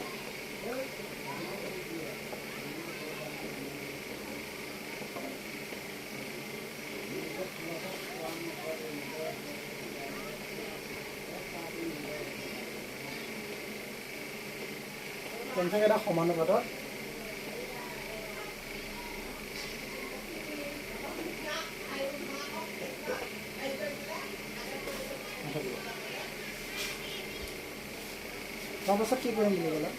সমানুপাতত তাৰপাছত কি কৰিম বুলি ক'লে,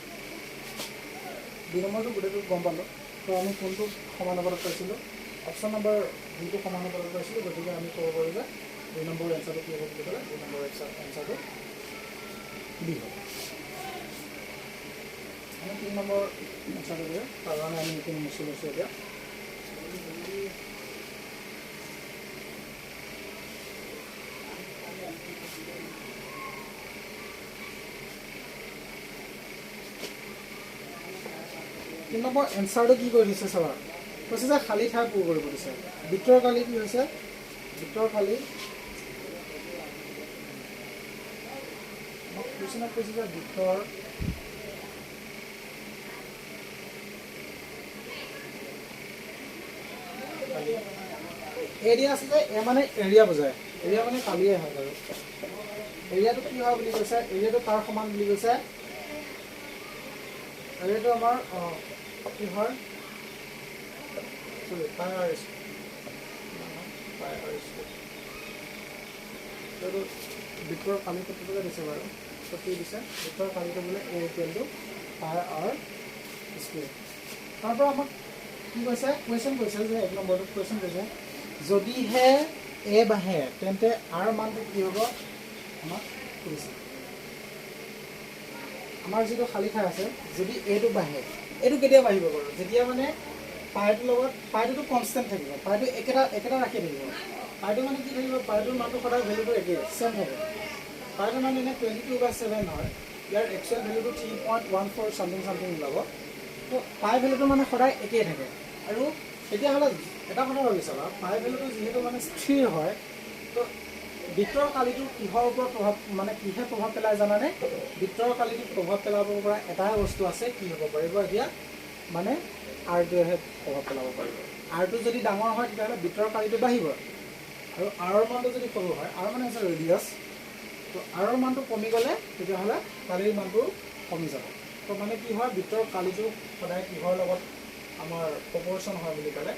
2 নম্বৰটো গোটেইটো গম পালোঁ। তো আমি কোনটো সমানুপাতত পাইছিলোঁ, অপশ্যন নম্বৰ 2টো সমানুপাতত পাইছিলোঁ, গতিকে আমি ক'ব পাৰোঁ যে 2 নম্বৰ এনচাৰটো কি হ'ব বুলি ক'লে, 2 নম্বৰ এনচাৰটো বি হ'ব। আমি 3 নম্বৰ এনচাৰটো দিয়ে, তাৰ কাৰণে আমি এইখিনি মুচি লৈছোঁ এতিয়া। তিন নম্বৰ এনচাৰটো কি কৰি দিছে চাবা, কৈছে যে খালী ঠাই পূৰ কৰিব দিছে। বৃত্তৰ কালি কি হৈছে, বৃত্তৰ কালি কুৱেশ্যনত কৈছে যে বৃত্তৰ এৰিয়া আছে যে, এ মানে এৰিয়া বুজায়, এৰিয়া মানে কালিয়ে হয় বাৰু। এৰিয়াটো কি হয় বুলি কৈছে, এৰিয়াটো তাৰ সমান বুলি কৈছে, এৰিয়াটো আমাৰ কি হয়, বৃত্তৰ কালি পদ্ধতিতে দিছে বাৰু, তো কি দিছে, বৃত্তৰ কালিটো বোলে A=πr²। তাৰ পৰা আমাক কি কৈছে, কুৱেশ্যন কৈছে যে 1 নম্বৰটোত কুৱেশ্যন কৈছে, যদিহে এ বাঢ়ে তেন্তে আৰ মানটো কি হ'ব, আমাক সুধিছে। আমাৰ যিটো খালী ঠাই আছে, যদি এটো বাঢ়ে, এইটো কেতিয়া বাঢ়িব বাৰু, যেতিয়া মানে পাইটোৰ লগত, পাইটোতো কনষ্টেণ্ট থাকিব, পাইটো একেটা ৰাখি থাকিব। পাইটো মানে কি থাকিব, পাইটোৰ মানটো সদায় ভেলুটো একেই চেম হ'ব। পাইটোৰ মান এনে 22/7 হয়, ইয়াৰ একচুৱেল ভেলুটো 3.14 চামথিং ওলাব। তো পাই ভেলুটো মানে সদায় একেই থাকে। আৰু তেতিয়াহ'লে এটা কথা ভাবি চাবা, পাই ভেলুটো যিহেতু মানে স্থিৰ হয়, তো বৃত্তৰ কালিটো কিহৰ ওপৰত কিহে প্ৰভাৱ পেলাই জানানে, বৃত্তৰ কালিটোত প্ৰভাৱ পেলাব পৰা এটাই বস্তু আছে, কি হ'ব পাৰিব এতিয়া, মানে আৰটোৱেহে প্ৰভাৱ পেলাব পাৰিব। আৰটো যদি ডাঙৰ হয় তেতিয়াহ'লে বৃত্তৰ কালিটো বাঢ়িব, আৰু আৰৰ মানটো যদি সৰু হয়, আৰ মানে হৈছে ৰেডিয়াছ, তো আৰৰ মানটো কমি গ'লে তেতিয়াহ'লে কালিৰ মানটো কমি যাব। তো মানে কি হয়, বৃত্তৰ কালিটো সদায় কিহৰ লগত আমাৰ প্ৰপৰ্শ্যন হয় বুলি ক'লে,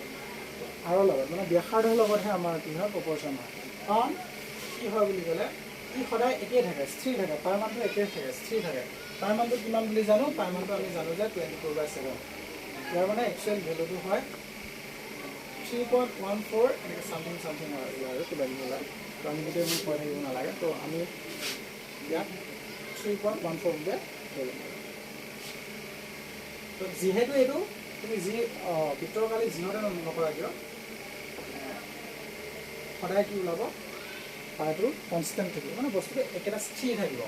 আৰৰ লগত, মানে ব্যাসাৰ্ধৰ লগতহে আমাৰ কি হয়, প্ৰপৰ্শ্যন হয়। কাৰণ কি হয় বুলি ক'লে, ই সদায় একেই থাকে, স্থিৰ থাকে, তাৰ মানটো একেই থাকে, স্থিৰ থাকে। তাৰ মানটো কিমান বুলি জানো, তাৰ মানটো আমি জানো যে 24/7। ইয়াৰ মানে একচুৱেল ভেলুটো হয় 3.14 এনেকৈ চামথিং হয় আৰু কিবা কিবি ওলায়। তো আমি গোটেই মোৰ কৈ থাকিব নালাগে, তো আমি ইয়াত 3.14 বুলি ধৰিম। তো যিহেতু এইটো তুমি যি বৃত্তৰ কালি যিহতে নকৰা কিয়, সদায় কি ওলাব, পাইটো কনষ্টেণ্ট থাকিব, মানে বস্তুটো একেটা স্থিৰ থাকিব।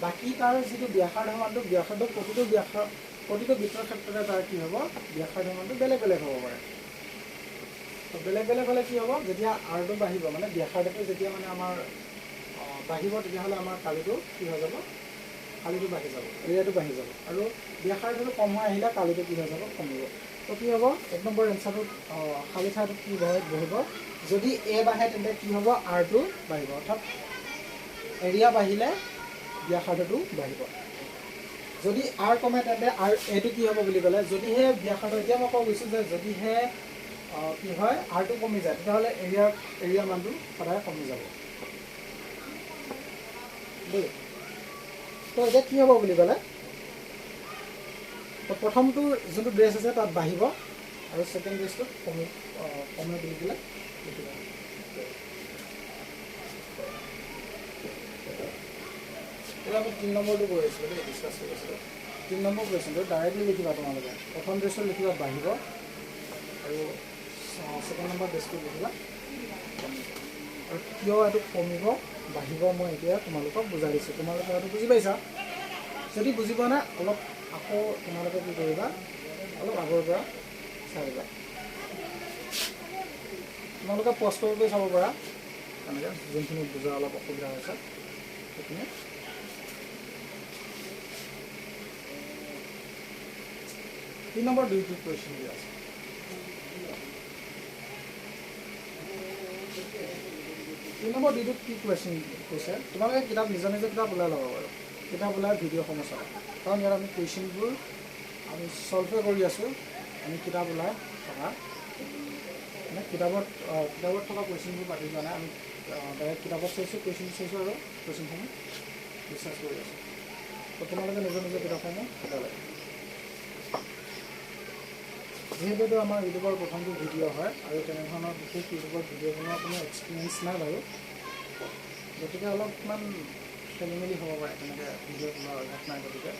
বাকী তাৰ যিটো ব্যাসাৰ্ধ মানটো, প্ৰতিটো বৃত্তৰ ক্ষেত্ৰতে তাৰ কি হ'ব, ব্যাসাৰ্ধ মানটো বেলেগ বেলেগ হ'ব পাৰে। তো বেলেগ বেলেগ হ'লে কি হ'ব, যেতিয়া আৰটো বাঢ়িব, মানে ব্যাসাৰ্ধটো যেতিয়া মানে আমাৰ বাঢ়িব, তেতিয়াহ'লে আমাৰ কালিটো কি হৈ যাব, কালিটো বাঢ়ি যাব, এৰিয়াটো বাঢ়ি যাব। আৰু ব্যাসাৰ্ধটো কম হৈ আহিলে কালিটো কি হৈ যাব, কমিব। তো কি হ'ব, 1 নম্বৰ এনচাৰটোত খালী ঠাইটোত কি বহিব, যদি এ বাঢ়ে তেন্তে কি হ'ব, আৰটো বাঢ়িব, অৰ্থাৎ এৰিয়া বাঢ়িলে ব্যাসাৰ্ধটো বাঢ়িব। যদি আৰ কমে তেন্তে আৰ এইটো কি হ'ব বুলি ক'লে যদিহে ব্যাসাৰ্ধ এতিয়া মই ক'ব গৈছোঁ যে যদিহে কি হয় আৰটো কমি যায় তেতিয়াহ'লে এৰিয়াৰ মানটো সদায় কমি যাব দেই তো এতিয়া কি হ'ব বুলি ক'লে তো প্ৰথমটো যোনটো ড্ৰেছ আছে তাত বাঢ়িব আৰু ছেকেণ্ড ড্ৰেছটো কমে বুলি পেলাই লিখিব এতিয়া আমি 3 নম্বৰটো কৈ আছিলোঁ দেই ডিছকাছ কৰি আছিলোঁ 3 নম্বৰ কুৱেশ্যনটো ডাইৰেক্টলি লিখিবা তোমালোকে প্ৰথম ড্ৰেছটো লিখিবা বাঢ়িব আৰু ছেকেণ্ড নম্বৰ ড্ৰেছটো লিখিবা আৰু কিয় এইটো কমিব বাঢ়িব মই এতিয়া তোমালোকক বুজাই দিছোঁ তোমালোকে হয়তো বুজি পাইছা যদি বুজি পোৱা নাই অলপ আকৌ তোমালোকে কি কৰিবা অলপ আগৰ পৰা চাই দিবা তোমালোকে পজ কৰি চাব পাৰা তেনেকৈ যোনখিনি বুজা অলপ অসুবিধা হৈছে সেইখিনি 3 নম্বৰ 2টো কুৱেশ্যন দিয়া আছে 3 নম্বৰ 2টোত কি কুৱেশ্যন কৈছে তোমালোকে কিতাপ নিজৰ কিতাপ ওলাই ল'ব বাৰু কিতাপ ওলাই ভিডিঅ'সমূহ চাবা কাৰণ ইয়াত আমি কুৱেশ্যনবোৰ আমি ছল্ভে কৰি আছোঁ আমি কিতাপ ওলাই থকা মানে কিতাপত থকা কুৱেশ্যনবোৰ পাতি যোৱা নাই আমি ডাইৰেক্ট কিতাপত চাইছোঁ কুৱেশ্যন চাইছোঁ আৰু কুৱেশ্যনসমূহ ৰিচাৰ্চ কৰি আছোঁ তো তোমালোকে নিজৰ কিতাপসমূহ ওলাই লাগে যিহেতু আমাৰ ইউটিউবৰ প্ৰথমটো ভিডিঅ' হয় আৰু তেনেধৰণৰ বিশেষ ইউটিউবৰ ভিডিঅ' বনোৱাৰ কোনো এক্সপিৰিয়েঞ্চ নাই বাৰু গতিকে অলপমান খেলি মেলি হ'ব পাৰে তেনেকৈ ভিডিঅ' বনোৱাৰ অভ্যাস নাই গতিকে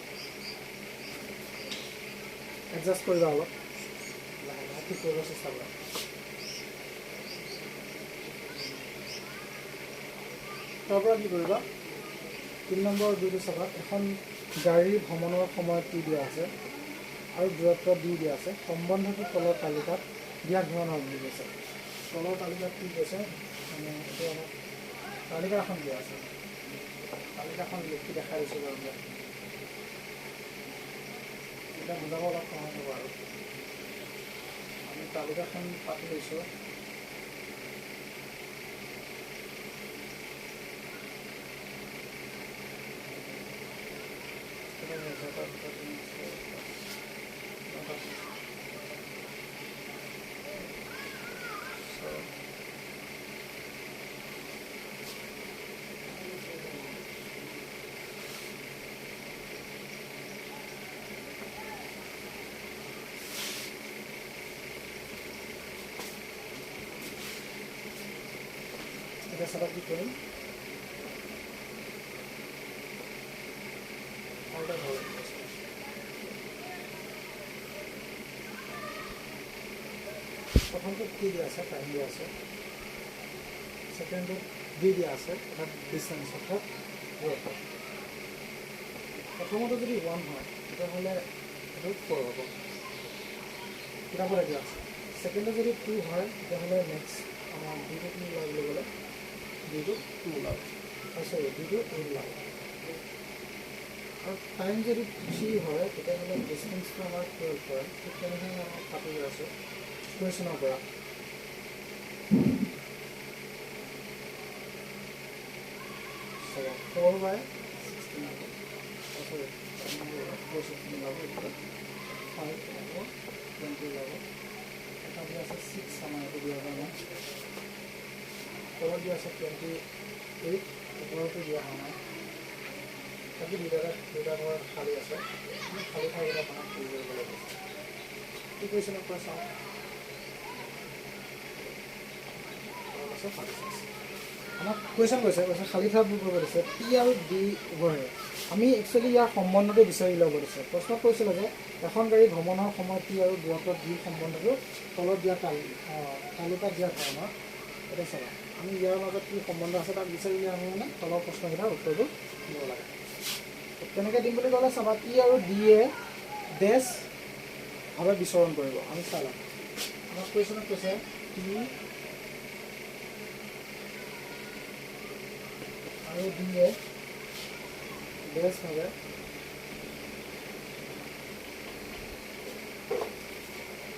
এডজাষ্ট কৰিবা অলপ লাহে লাহে ঠিক কৰিব চেষ্টা কৰা তাৰপৰা কি কৰিবা 3 নম্বৰ 2টো চাবা এখন গাড়ী ভ্ৰমণৰ সময়ত কি দিয়া আছে আৰু দূৰত্ব দিয়া আছে সম্বন্ধটো তলৰ তালিকাত দিয়া ধৰণৰ বুলি কৈছে তলৰ তালিকাত কি কৈছে মানে এইটো আমাৰ তালিকা এখন দিয়া আছে তালিকাখন লিখি দেখাই দিছোঁ বাৰু এতিয়া বুজাব অলপ সহজ হ'ব আৰু আমি তালিকাখন পাতি লৈছোঁ এতিয়া চাবা কি কৰিম প্ৰথমটোত কি দিয়া আছে টাইম দিয়া আছে ছেকেণ্ডটোত দিয়া আছে অৰ্থাৎ ডিষ্টেঞ্চ অৰ্থাৎ দূৰত্ব প্ৰথমতে যদি 1 হয় তেতিয়াহ'লে এইটো 4 হ'ব কিতাপত দিয়া আছে ছেকেণ্ডত যদি 2 হয় তেতিয়াহ'লে নেক্সট আমাৰ দুটো কি ওলাব বুলি ক'লে দুটো 2 ওলাব চৰি দুটো 8 ওলাব আৰু টাইম যদি 3 হয় তেতিয়াহ'লে ডিষ্টেঞ্চটো আমাৰ 12 হয় ঠিক তেনেধৰণে আমাৰ পাতি গৈ আছোঁ কুৱেশ্যনৰ পৰা ফ'ৰ বাই 16 হ'ব চৰি 16 ওলাব 5 ওলাব 20 ওলাব এটা দিয়া আছে 6 আমাৰ এইটো দিয়া হোৱা নাই তলত দিয়া আছে 28 ওপৰতো দিয়া হোৱা নাই বাকী দুটা ঘৰ খালী আছে খালী ঠাইবিলাক আমাক ফুৰি কৰিবলৈ কৈছে কি কুৱেশ্যনৰ পৰা চাওঁ আমাক কুৱেশ্যন কৈছে খালী ঠাইবোৰ কৰিব দিছে পি আৰু ডি উভয়ে আমি একচুৱেলি ইয়াৰ সম্বন্ধটো বিচাৰি ল'ব দিছে প্ৰশ্ন কৈছিলে যে এখন গাড়ী ভ্ৰমণৰ সময়ত পি আৰু দূৰত্ব ডি সম্বন্ধটো তলত দিয়া তালিকাত দিয়া ধৰণৰ এতিয়া চাবা আমি ইয়াৰ মাজত কি সম্বন্ধ আছে তাক বিচাৰি দিয়া মানে তলৰ প্ৰশ্নকেইটাৰ উত্তৰটো দিব লাগে তেনেকৈ দিম বুলি ক'লে চাবা পি আৰু ডিয়ে ডেছভাৱে বিচৰণ কৰিব আমি চাই ল'ম আমাক কুৱেশ্যনত কৈছে পি আৰু ডিয়ে ডেছভাৱে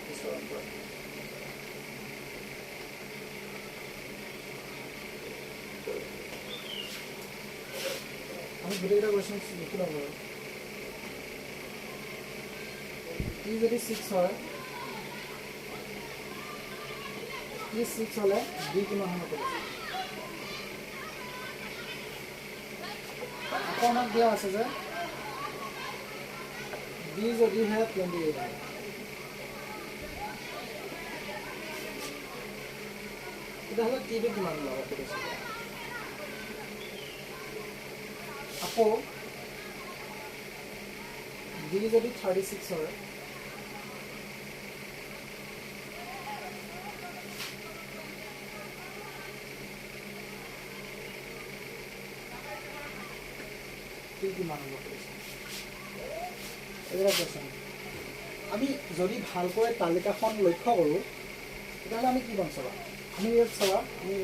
বিচৰণ কৰে আমি গোটেইকেইটা কুৱেশ্যন লিখি ল'ম বাৰু টি যদি 6 হয়, টি 6 হ'লে ডি কিমান হ'ব কৈছে। আকৌ আমাক দিয়া আছে যে ডি যদিহে 28 হয়, তেতিয়াহ'লে টিটো কিমান ওলাব কৈছে। আকৌ ডি যদি 36 হয়, টি কিমান হ'ব কৈছে। এইবিলাক কোৱেশ্যন আমি যদি ভালকৈ তালিকাখন লক্ষ্য কৰোঁ তেতিয়াহ'লে আমি কি পাম চাবা। আমি ইয়াত চাবা, আমি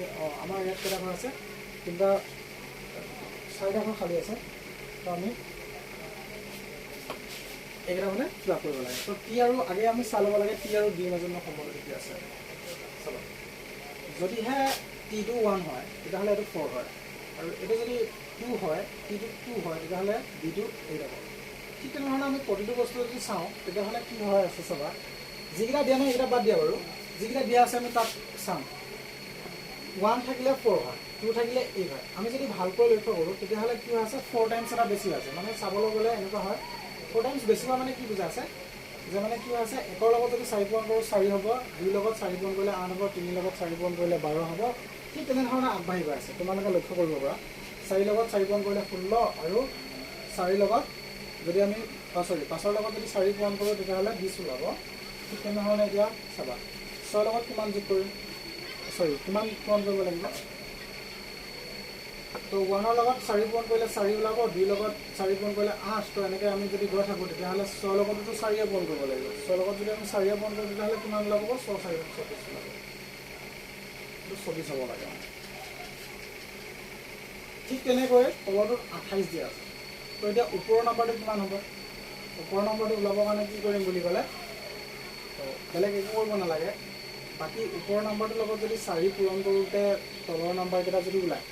আমাৰ ইয়াত কেইটা ঘৰ আছে, তিনিটা 4টা ঘৰ খালী আছে। তো আমি এইকেইটা মানে ফিল আপ কৰিব লাগে। তো টি আৰু আগে আমি চাই ল'ব লাগে টি আৰু ডিৰ মাজত সম্বন্ধ কি আছে। চাবা, যদিহে টিটো 1 হয় তেতিয়াহ'লে এইটো 4 হয়, আৰু এইটো যদি 2 হয়, টিটো 2 হয়, তেতিয়াহ'লে ডিটো 8 হ'ব। ঠিক তেনেধৰণে আমি প্ৰতিটো বস্তু যদি চাওঁ তেতিয়াহ'লে কি হয় আছে চাবা, যিকেইটা দিয়া নাই সেইকেইটা বাদ দিয়া বাৰু, যিকেইটা দিয়া আছে আমি তাত চাম। 1 থাকিলে 4 হয়, 2 থাকিলে 8 হয়। আমি যদি ভালকৈ লক্ষ্য কৰোঁ তেতিয়াহ'লে কি হৈ আছে, 4 টাইমছ এটা বেছি আছে। মানে চাবলৈ গ'লে এনেকুৱা হয়, 4 টাইমছ বেছি হোৱা মানে কি বুজা আছে যে মানে কি হৈ আছে, 1ৰ লগত যদি 4 পূৰণ কৰোঁ 4 হ'ব, 2ৰ লগত 4 পূৰণ কৰিলে 8 হ'ব, 3ৰ লগত 4 পূৰণ কৰিলে 12 হ'ব। ঠিক তেনেধৰণে আগবাঢ়ি গৈ আছে। তোমালোকে লক্ষ্য কৰিব পাৰা 4ৰ লগত 4 পূৰণ কৰিলে 16, আৰু 4ৰ লগত যদি আমি 5ৰ লগত যদি 4 পূৰণ কৰোঁ তেতিয়াহ'লে 20 ওলাব। ঠিক তেনেধৰণে এতিয়া চাবা 6ৰ লগত কিমান যোগ কৰিম, কিমান পূৰণ কৰিব লাগিব। তো 1ৰ লগত 4 পূৰণ কৰিলে 4 ওলাব, 2ৰ লগত 4 পূৰণ কৰিলে 8। তো এনেকৈ আমি যদি গৈ থাকোঁ তেতিয়াহ'লে 6ৰ লগতো 4 পূৰণ কৰিব লাগিব। 6ৰ লগত যদি আমি 4 পূৰণ কৰোঁ তেতিয়াহ'লে কিমান ওলাব, 6 4 24 ওলাব। এইটো 24 হ'ব লাগে। ঠিক তেনেকৈ তলটোত 28 দিয়া আছে। তো এতিয়া ওপৰৰ নম্বৰটো কিমান হ'ব, ওপৰৰ নম্বৰটো ওলাবৰ কাৰণে কি কৰিম বুলি ক'লে, তো বেলেগ একো কৰিব নালাগে। বাকী ওপৰৰ নম্বৰটোৰ লগত যদি 4 পূৰণ কৰোঁতে তলৰ নম্বৰকেইটা যদি ওলায়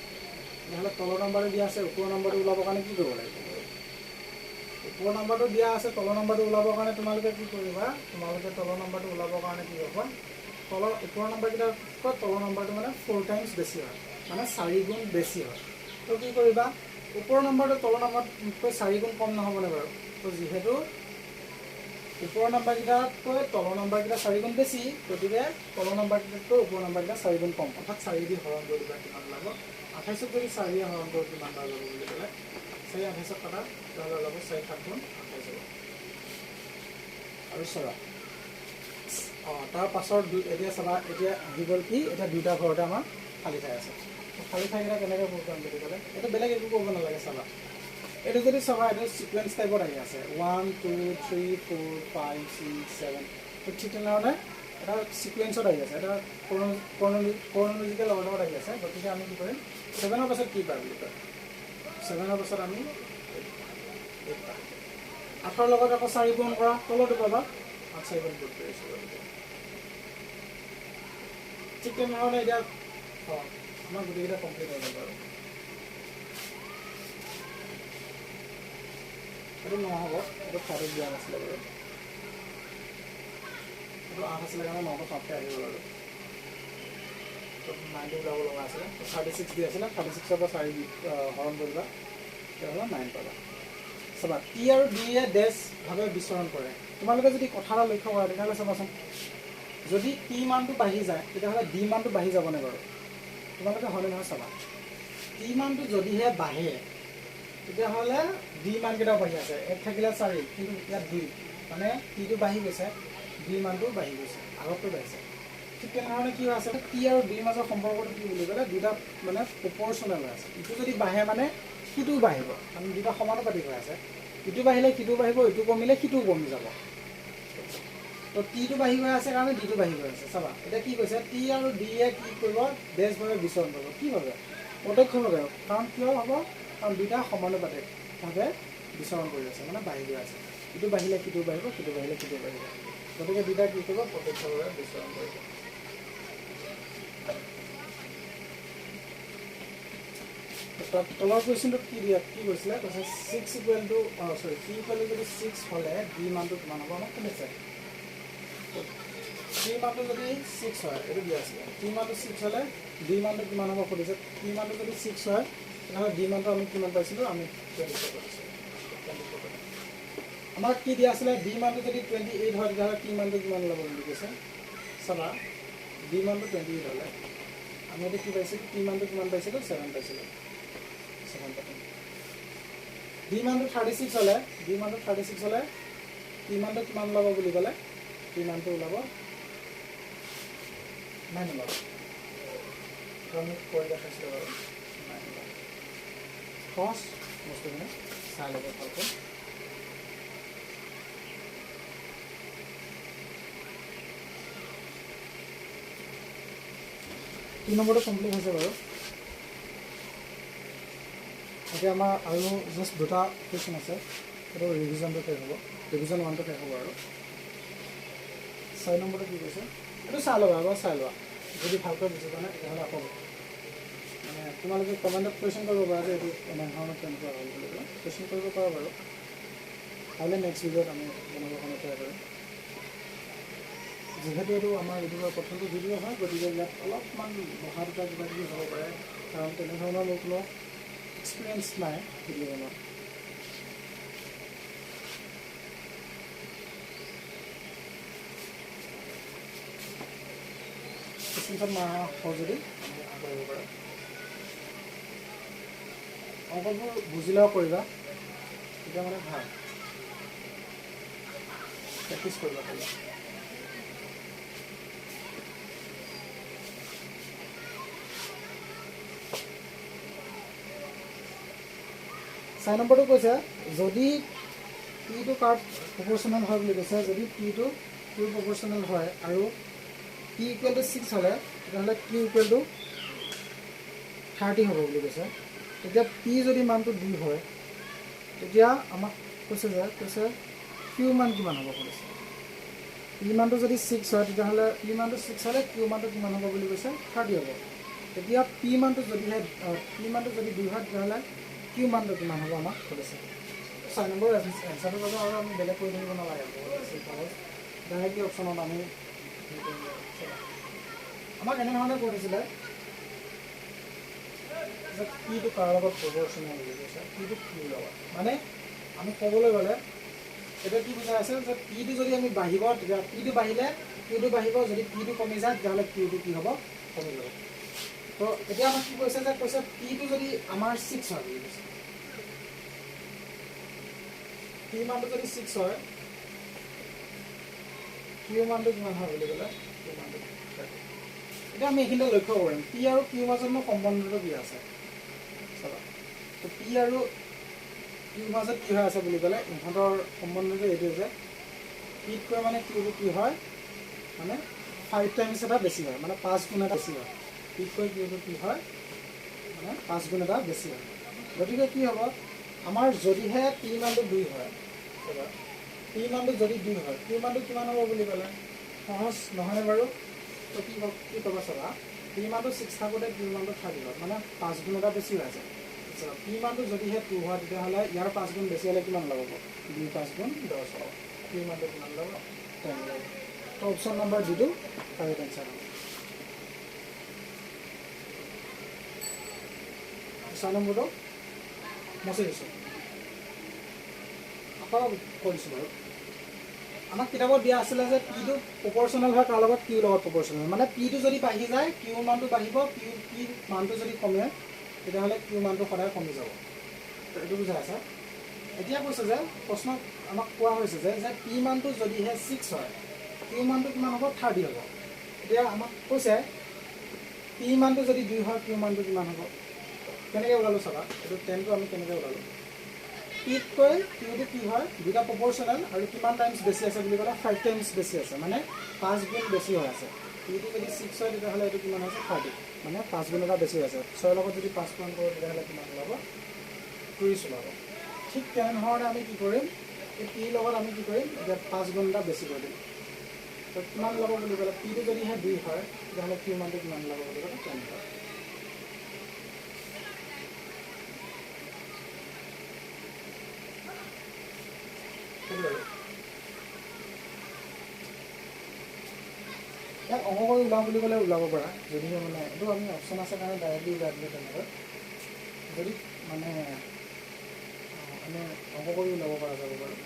তেতিয়াহ'লে তলৰ নম্বৰটো দিয়া আছে, ওপৰৰ নম্বৰটো ওলাবৰ কাৰণে কি কৰিব লাগিব। ওপৰৰ নম্বৰটো দিয়া আছে, তলৰ নম্বৰটো ওলাবৰ কাৰণে তোমালোকে কি কৰিবা, তোমালোকে তলৰ নম্বৰটো ওলাবৰ কাৰণে কি কৰিবা, তলৰ ওপৰৰ নম্বৰকেইটাতকৈ তলৰ নম্বৰটো মানে 4 টাইমছ বেছি হয়, মানে 4 গুণ বেছি হয়। তো কি কৰিবা, ওপৰৰ নম্বৰটো তলৰ নম্বৰতকৈ 4 গুণ কম নহ'বনে বাৰু। তো যিহেতু ওপৰৰ নম্বৰকেইটাতকৈ তলৰ নম্বৰকেইটা 4 গুণ বেছি, গতিকে তলৰ নম্বৰকেইটাতকৈ ওপৰৰ নম্বৰকেইটা 4 গুণ কম, অৰ্থাৎ 4 দি হৰণ কৰি দিবা কিমান ওলাব। 28ক যদি 4 হৰণ কৰোঁ কিমান বাৰ যাব বুলি ক'লে, 4 28ক কটা তেতিয়াহ'লে ওলাব 4 7 গুণ 28 হ'ব। আৰু চাবা তাৰ পাছৰ এতিয়া চাবা, এতিয়া আহি গ'ল কি, এতিয়া 2টা ঘৰতে আমাৰ খালী ঠাই আছে। খালী ঠাইকেইটা কেনেকৈ পূৰণ কৰিম বুলি ক'লে, এইটো বেলেগ একো কৰিব নালাগে। চাবা এইটো যদি চাবা, এইটো ছিকুৱেঞ্চ টাইপত আহি আছে 1 2 3 4 5 6 7। তো ঠিক তেনেধৰণে এটা ছিকুৱেঞ্চত আহি আছে, এটা ক্ৰনলজিকেল অৰ্ডাৰত আহি আছে। গতিকে আমি কি কৰিম, 7ৰ পাছত কি পাম বুলি কয়, 7ৰ পাছত আমি 8 পাম। 8ৰ লগত আকৌ 4 পূৰণ কৰা, তলতো পাবা 8 4 গুণ কৰি আছোঁ। ঠিক তেনেধৰণে এতিয়া আমাৰ গোটেইকেইটা কমপ্লিট হৈ গ'ল বাৰু। এইটো 9 হ'ব, এইটো 5ত দিয়া নাছিলে বাৰু, এইটো 8 আছিলে কাৰণে 9টো 7কৈ আহি গ'ল আৰু। তো 9টো ওলাব লগা আছিলে, 36 দি আছিলে, 36ৰ পৰা 4 হৰণ কৰিবা তেতিয়াহ'লে 9 পাবা। চাবা টি আৰু ডিয়ে ডেছভাৱে বিচৰণ কৰে। তোমালোকে যদি কথা এটা লক্ষ্য কৰা তেতিয়াহ'লে চাবাচোন, যদি টি মানটো বাঢ়ি যায় তেতিয়াহ'লে ডি মানটো বাঢ়ি যাবনে বাৰু, তোমালোকে হয়নে নহয় চাবা। টি মানটো যদিহে বাঢ়ে তেতিয়াহ'লে ডি মানকেইটাও বাঢ়ি আছে। 1 থাকিলে 4, কিন্তু ইয়াত 2, মানে টিটো বাঢ়ি গৈছে, ডি মানটো বাঢ়ি গৈছে, আগতকৈ বাঢ়িছে। ঠিক তেনেধৰণে কি হৈ আছে, টি আৰু ডিৰ মাজৰ সম্পৰ্কটো কি বুলি ক'লে, দুটা মানে প্ৰপৰ্চনেল হৈ আছে। ইটো যদি বাঢ়ে মানে সিটোও বাঢ়িব, কাৰণ দুটা সমানুপাতিক হৈ আছে। ইটো বাঢ়িলে সিটো বাঢ়িব, ইটো কমিলে সিটোও কমি যাব। তো টিটো বাঢ়ি গৈ আছে কাৰণে ডিটো বাঢ়ি গৈ আছে। চাবা এতিয়া কি কৈছে, টি আৰু ডিয়ে কি কৰিব, ডেছভাৱে বিচৰণ কৰিব। কি ভাবে, প্ৰত্যক্ষভাৱে। কাৰণ কিয় হ'ব, কাৰণ দুটা সমানুপাতিকভাৱে বিচৰণ কৰি আছে, মানে বাঢ়ি গৈ আছে। ইটো বাঢ়িলে সিটো বাঢ়িব, সিটো বাঢ়িলে সিটো বাঢ়িব। গতিকে দুটা কি কৰিব, প্ৰত্যক্ষভাৱে বিচৰণ কৰিব। তলৰ কুৱেশ্যনটোত কি কৈছিলে কৈছে 6 ইকুৱেল টু চৰি 3 ইকুৱেল টু যদি 6 হ'লে ডি মানটো কিমান হ'ব আমাক শুনিছে 3 মানটো যদি 6 হয় এইটো দিয়া আছিলে 3 মানটো 6 হ'লে ডি মানটো কিমান হ'ব সুধিছে 3 মানটো যদি 6 হয় তেনেহ'লে ডি মানটো আমি কিমান পাইছিলোঁ আমি 24 পাইছিলোঁ আমাক কি দিয়া আছিলে ডি মানটো যদি 28 হয় তেতিয়াহ'লে টি মানটো কিমান ল'ব বুলি কৈছে চাবা ডি মানটো 28 হ'লে আমি এতিয়া কি পাইছিলোঁ টি মানটো কিমান পাইছিলোঁ 7 পাইছিলোঁ 7 পাইছিলোঁ ডি মানটো 36 হ'লে ডি মানটো 36 হ'লে টি মানটো কিমান ল'ব বুলি ক'লে টি মানটো ওলাব 9 ওলাব আমি কৰি দেখাইছিলোঁ বাৰু 9 ওলাব সহজ বস্তুখিনি চাই ল'ব ভালকৈ 3 নম্বৰটো কমপ্লিট হৈছে বাৰু এতিয়া আমাৰ আৰু জাষ্ট দুটা কুৱেশ্যন আছে সেইটো ৰিভিজনটো শেষ হ'ব ৰিভিজন 1টো শেষ হ'ব আৰু 6 নম্বৰটো কি কৈছে এইটো চাই ল'বা এবাৰ চাই লোৱা যদি ভালকৈ বুজি পোৱা নাই তেতিয়াহ'লে আকৌ মানে তোমালোকে কমেণ্টত কুৱেশ্যন কৰিব পাৰা যে এইটো এনেধৰণৰ কেনেকুৱা হ'ল বুলি পেলাই কুৱেশ্যন কৰিব পাৰা বাৰু কাইলৈ নেক্সট ভিডিঅ'ত আমি বনাবৰ কাৰণে ট্ৰাই কৰিম যিহেতু এইটো আমাৰ ইউটিউবৰ প্ৰথমটো ভিডিঅ' হয় গতিকে ইয়াত অলপমান বহা দুটা কিবা কিবি হ'ব পাৰে কাৰণ তেনেধৰণৰ মোৰ কোনো এক্সপিৰিয়েঞ্চ নাই ভিডিঅ' বনোৱা কিছুমান হয় যদি আমি আগবাঢ়িব পাৰোঁ অংকবোৰ বুজিলেও কৰিবা তেতিয়া মানে ভাল প্ৰেক্টিচ কৰিবা পাৰিবা 4 নম্বৰটো কৈছে যদি পিটো কাৰ প্ৰপৰ্চনেল হয় বুলি কৈছে যদি পিটো কিউ প্ৰপৰ্চনেল হয় আৰু পি ইকুৱেল টু 6 হ'লে তেতিয়াহ'লে কিউ ইকুৱেল টু 30 হ'ব বুলি কৈছে তেতিয়া পি যদি মানটো 2 হয় তেতিয়া আমাক কৈছে কিউ মান কিমান হ'ব কৈছে পি মানটো যদি 6 হয় তেতিয়াহ'লে পি মানটো 6 হ'লে কিউ মানটো কিমান হ'ব বুলি কৈছে 30 হ'ব তেতিয়া পি মানটো যদি 2 হয় তেতিয়াহ'লে কিউ মানটো কিমান হ'ব আমাক সুধিছে 6 নম্বৰ এনচাৰটো বাবে আৰু আমি বেলেগ কৰি থাকিব নালাগে ডাইৰেক্টলি অপশ্যনত আমি আমাক এনেধৰণে কৰিছিলে যে পিটো কাৰ লগত প্ৰপৰ্চনেল বুলি কৈছে পিটো কিউৰ লগত মানে আমি ক'বলৈ গ'লে এতিয়া কি বুজা আছে যে পিটো যদি আমি বাঢ়িব তেতিয়া পিটো বাঢ়িলে কিউটো বাঢ়িব যদি পিটো কমি যায় তেতিয়াহ'লে কিউটো কি হ'ব কমি যাব তো এতিয়া আমাক কি কৈছে যে পিটো যদি আমাৰ 6 হয় বুলি কৈছে পি মানটো যদি 6 হয় কিউ মানটো কিমান হয় বুলি ক'লে কিউ মানটো এতিয়া আমি এইখিনিতে লক্ষ্য কৰিম পি আৰু কিউ মাজত মোৰ সম্বন্ধটো কি আছে চাবা তো পি আৰু কিউ মাজত কি হৈ আছে বুলি ক'লে ইহঁতৰ সম্বন্ধটো এইটোৱে যে পিতকৈ মানে কিউটো কি হয় মানে 5 টাইমছ এটা বেছি হয় মানে 5 গুণ এটা বেছি হয় পিতকৈ কিউটো কি হয় মানে 5 গুণ এটা বেছি হয় গতিকে কি হ'ব আমাৰ যদিহে পি মানটো 2 হয় পি মানটো যদি 2 হয় কিউ মানটো কিমান হ'ব বুলি ক'লে সহজ নহয়নে বাৰু তো কি ক'ব চাবা পি মানটো 6 থাকোঁতে কিউ মানটো 30 হয় মানে 5 গুণ এটা বেছি হৈ আছে পি মানটো যদিহে 2 হয় তেতিয়াহ'লে ইয়াৰ 5 গুণ বেছি হ'লে কিমান ল'ব 2 5 গুণ 10 হ'ব পি মানটো কিমান ল'ব 10 ল'ব তো অপশ্যন নম্বৰ ডিটো কাৰেক্ট এনচাৰ হ'ব 6 নম্বৰটো মচি দিছোঁ আকৌ কৰিছোঁ বাৰু আমাক কিতাপত দিয়া আছিলে যে পিটো প্ৰপৰ্চনেল হয় তাৰ লগত কিউৰ লগত প্ৰপৰ্চনেল মানে পিটো যদি বাঢ়ি যায় কিউৰ মানটো বাঢ়িব পি মানটো যদি কমে তেতিয়াহ'লে কিউ মানটো সদায় কমি যাব এইটো বুজাই আছে এতিয়া কৈছে যে প্ৰশ্নত আমাক কোৱা হৈছে যে পি মানটো যদিহে 6 হয় কিউ মানটো কিমান হ'ব 30 হ'ব এতিয়া আমাক কৈছে পি মানটো যদি 2 হয় কিউ মানটো কিমান হ'ব কেনেকৈ ওলালোঁ চাবা এইটো 10টো আমি কেনেকৈ ওলালোঁ পিতকৈ কিউটো কি হয় দুটা প্ৰপৰ্চনেল আৰু কিমান টাইমছ বেছি আছে বুলি ক'লে 5 টাইমছ বেছি আছে মানে 5 গুণ বেছি হৈ আছে পিটো যদি 6 হয় তেতিয়াহ'লে এইটো কিমান হৈছে 30 মানে 5 গুণ এটা বেছি হৈছে 6 লগত যদি 5 পূৰণ কৰোঁ তেতিয়াহ'লে কিমান ওলাব 30 ওলাব ঠিক তেনেধৰণে আমি কি কৰিম এই পিৰ লগত আমি কি কৰিম এতিয়া 5 গুণ এটা বেছি কৰি দিম তো কিমান ল'ব বুলি ক'লে পিটো যদিহে 2 হয় তেতিয়াহ'লে কিউ মানটো কিমান ল'ব বুলি ক'লে 10 হয় ইয়াক অংক কৰি ওলাওঁ বুলি ক'লে ওলাব পাৰা, যদিহে মানে এইটো আমি অপশ্যন আছে কাৰণে ডাইৰেক্টলি ওলাই দিলে তেনেকৈ, যদি মানে আমি অংক কৰি ওলাব পৰা যাব বাৰু।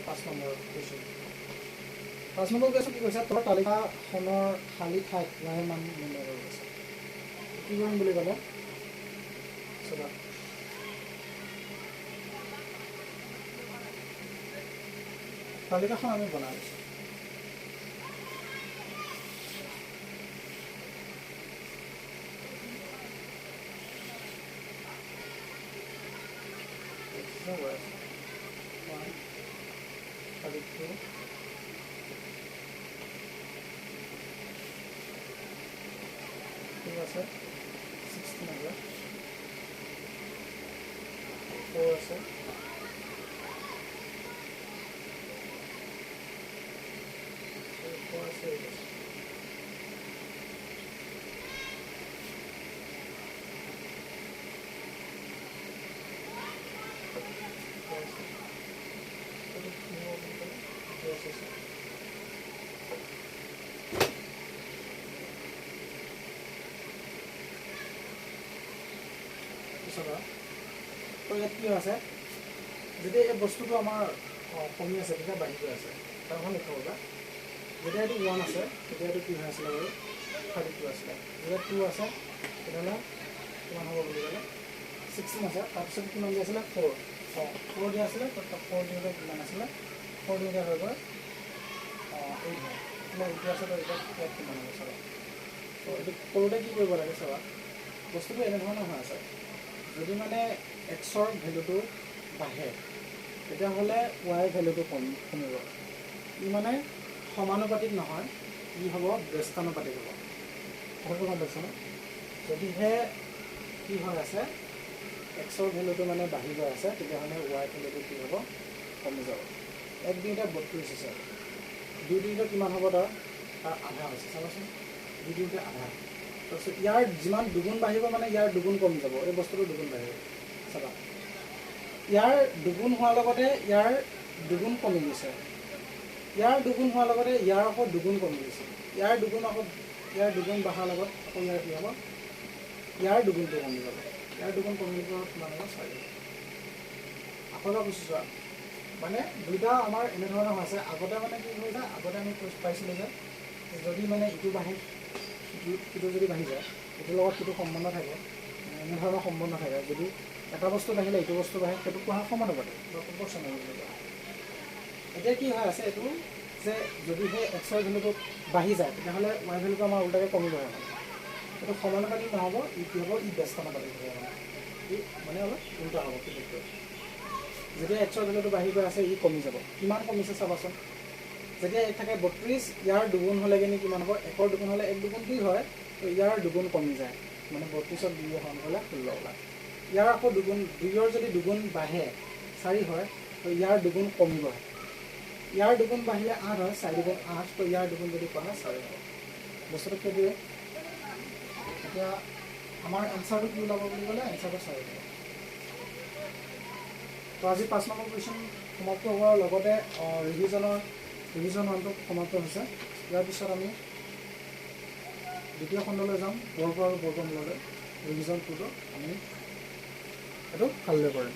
পাঁচ নম্বৰ কুৱেশ্যন। পাঁচ নম্বৰ কুৱেশ্যন কি কৈছে, তোৰ তালিকাখনৰ খালী ঠাইত ৱাই মান নিৰ্ণয় কৰি আছে। কি কৰিম বুলি ক'লে চাবা, তালিকাখন আমি বনাই আছোঁ। ঠিক আছে, 16 আছে, 4 আছে, 4 আছে, 8 আছে। তো ইয়াত কি আছে, যেতিয়া এই বস্তুটো আমাৰ কমি আছে তেতিয়া বাঢ়ি গৈ আছে, তাৰখন লিখা হ'বা। যেতিয়া এইটো 1 আছে তেতিয়া এইটো কি হৈ আছিলে বাৰু 32 আছিলে। যেতিয়া 2 আছে তেতিয়াহ'লে কিমান হ'ব বুলি ক'লে 16 আছে। তাৰপিছত কিমান দিয়া আছিলে 4 দিয়া আছিলে, 4 দিওঁতে কিমান আছিলে 4 দিওঁতে হৈ গ'ল 8 হয়। এইটো আছে তো এতিয়া ইয়াত কিমান হ'ব চাবা। তো এইটো কৰোঁতে কি কৰিব লাগে চাবা, বস্তুটো এনেধৰণৰ হৈ আছে, যদি মানে এক্সৰ ভেলুটো বাঢ়ে তেতিয়াহ'লে ৱাইৰ ভেলুটো কমিব। ই মানে সমানুপাতিক নহয়, ই হ'ব ব্যস্তানুপাতিক হ'ব। কথাটো গম পাইছানে? যদিহে কি হৈ আছে এক্সৰ ভেলুটো মানে বাঢ়ি গৈ আছে তেতিয়াহ'লে ৱাইৰ ভেলুটো কি হ'ব কমি যাব। 1 দিওঁতে 32 আছে, 2 দিওঁতে কিমান হ'ব তাৰ আধা হৈছে চাবাচোন, 2 দিওঁতে আধা। তাৰপিছত ইয়াৰ যিমান দুগুণ বাঢ়িব মানে ইয়াৰ দুগুণ কমি যাব, এই বস্তুটো দুগুণ বাঢ়িব চাবা। ইয়াৰ দুগুণ হোৱাৰ লগতে ইয়াৰ দুগুণ কমি গৈছে, ইয়াৰ দুগুণ হোৱাৰ লগতে ইয়াৰ আকৌ দুগুণ কমি গৈছে, ইয়াৰ দুগুণ বঢ়াৰ লগত আকৌ ইয়াৰ কি হ'ব ইয়াৰ দুগুণটো কমি যাব, ইয়াৰ দুগুণ কমি যাব কিমান হ'ব 4। আকৌ এবাৰ বুজি চোৱা, মানে দুইটা আমাৰ এনেধৰণৰ হৈছে। আগতে মানে কি কৰিছে, আগতে আমি পাইছিলোঁ যে যদি মানে ইটো বাঢ়ে ইটো যদি বাঢ়ি যায় ইটোৰ লগত সিটো সম্বন্ধ থাকে, এনেধৰণৰ সম্বন্ধ থাকে। যদি এটা বস্তু বাঢ়িলে ইটো বস্তু বাঢ়ে, সেইটো কোৱা হয় সমানুপাতিক বা প্ৰপৰ্চনেল বুলি কোৱা হয়। এতিয়া কি হৈ আছে এইটো যে যদিহে এক্সৰ ভেলুটো বাঢ়ি যায় তেতিয়াহ'লে ৱাই ভেলুটো আমাৰ উল্টাকৈ কমি গৈ আছে। এইটো সমানুপাতিক নহ'ব, ই কি হ'ব ই ব্যস্তানুপাতিক হ'ব, মানে অলপ উল্টা হ'ব। কিন্তু যেতিয়া এক্সৰ ভেলুটো বাঢ়ি গৈ আছে ই কমি যাব। কিমান কমিছে চাবাচোন, যেতিয়া 1 থাকে 32, ইয়াৰ দুগুণ হ'লে কিনি কিমান হ'ব, 1ৰ দুগুণ হ'লে 1 দুগুণ 2 হয়, তো ইয়াৰ দুগুণ কমি যায়, মানে 32ত 2 হৰণ হ'লে 16 ওলায়। ইয়াৰ আকৌ দুগুণ 2ৰ যদি দুগুণ বাঢ়ে 4 হয়, তো ইয়াৰ দুগুণ কমিব। ইয়াৰ দুগুণ বাঢ়িলে 8 হয়, 4 দুগুণ 8, তো ইয়াৰ দুগুণ যদি কৰা 4 হ'ব। বস্তুটো সেইটোৱে। এতিয়া আমাৰ এনচাৰটো কি ওলাব বুলি ক'লে এনচাৰটো 4 হ'ব। তো আজি 5 নম্বৰ কুৱেশ্যন সমাপ্ত হোৱাৰ লগতে ৰিভিজন 1টো সমাপ্ত হৈছে। ইয়াৰ পিছত আমি দ্বিতীয় খণ্ডলৈ যাম, বৰ্গ আৰু বৰ্গমূললৈ। ৰিভিজন 2টো আমি এইটো ভালদৰে কৰিম।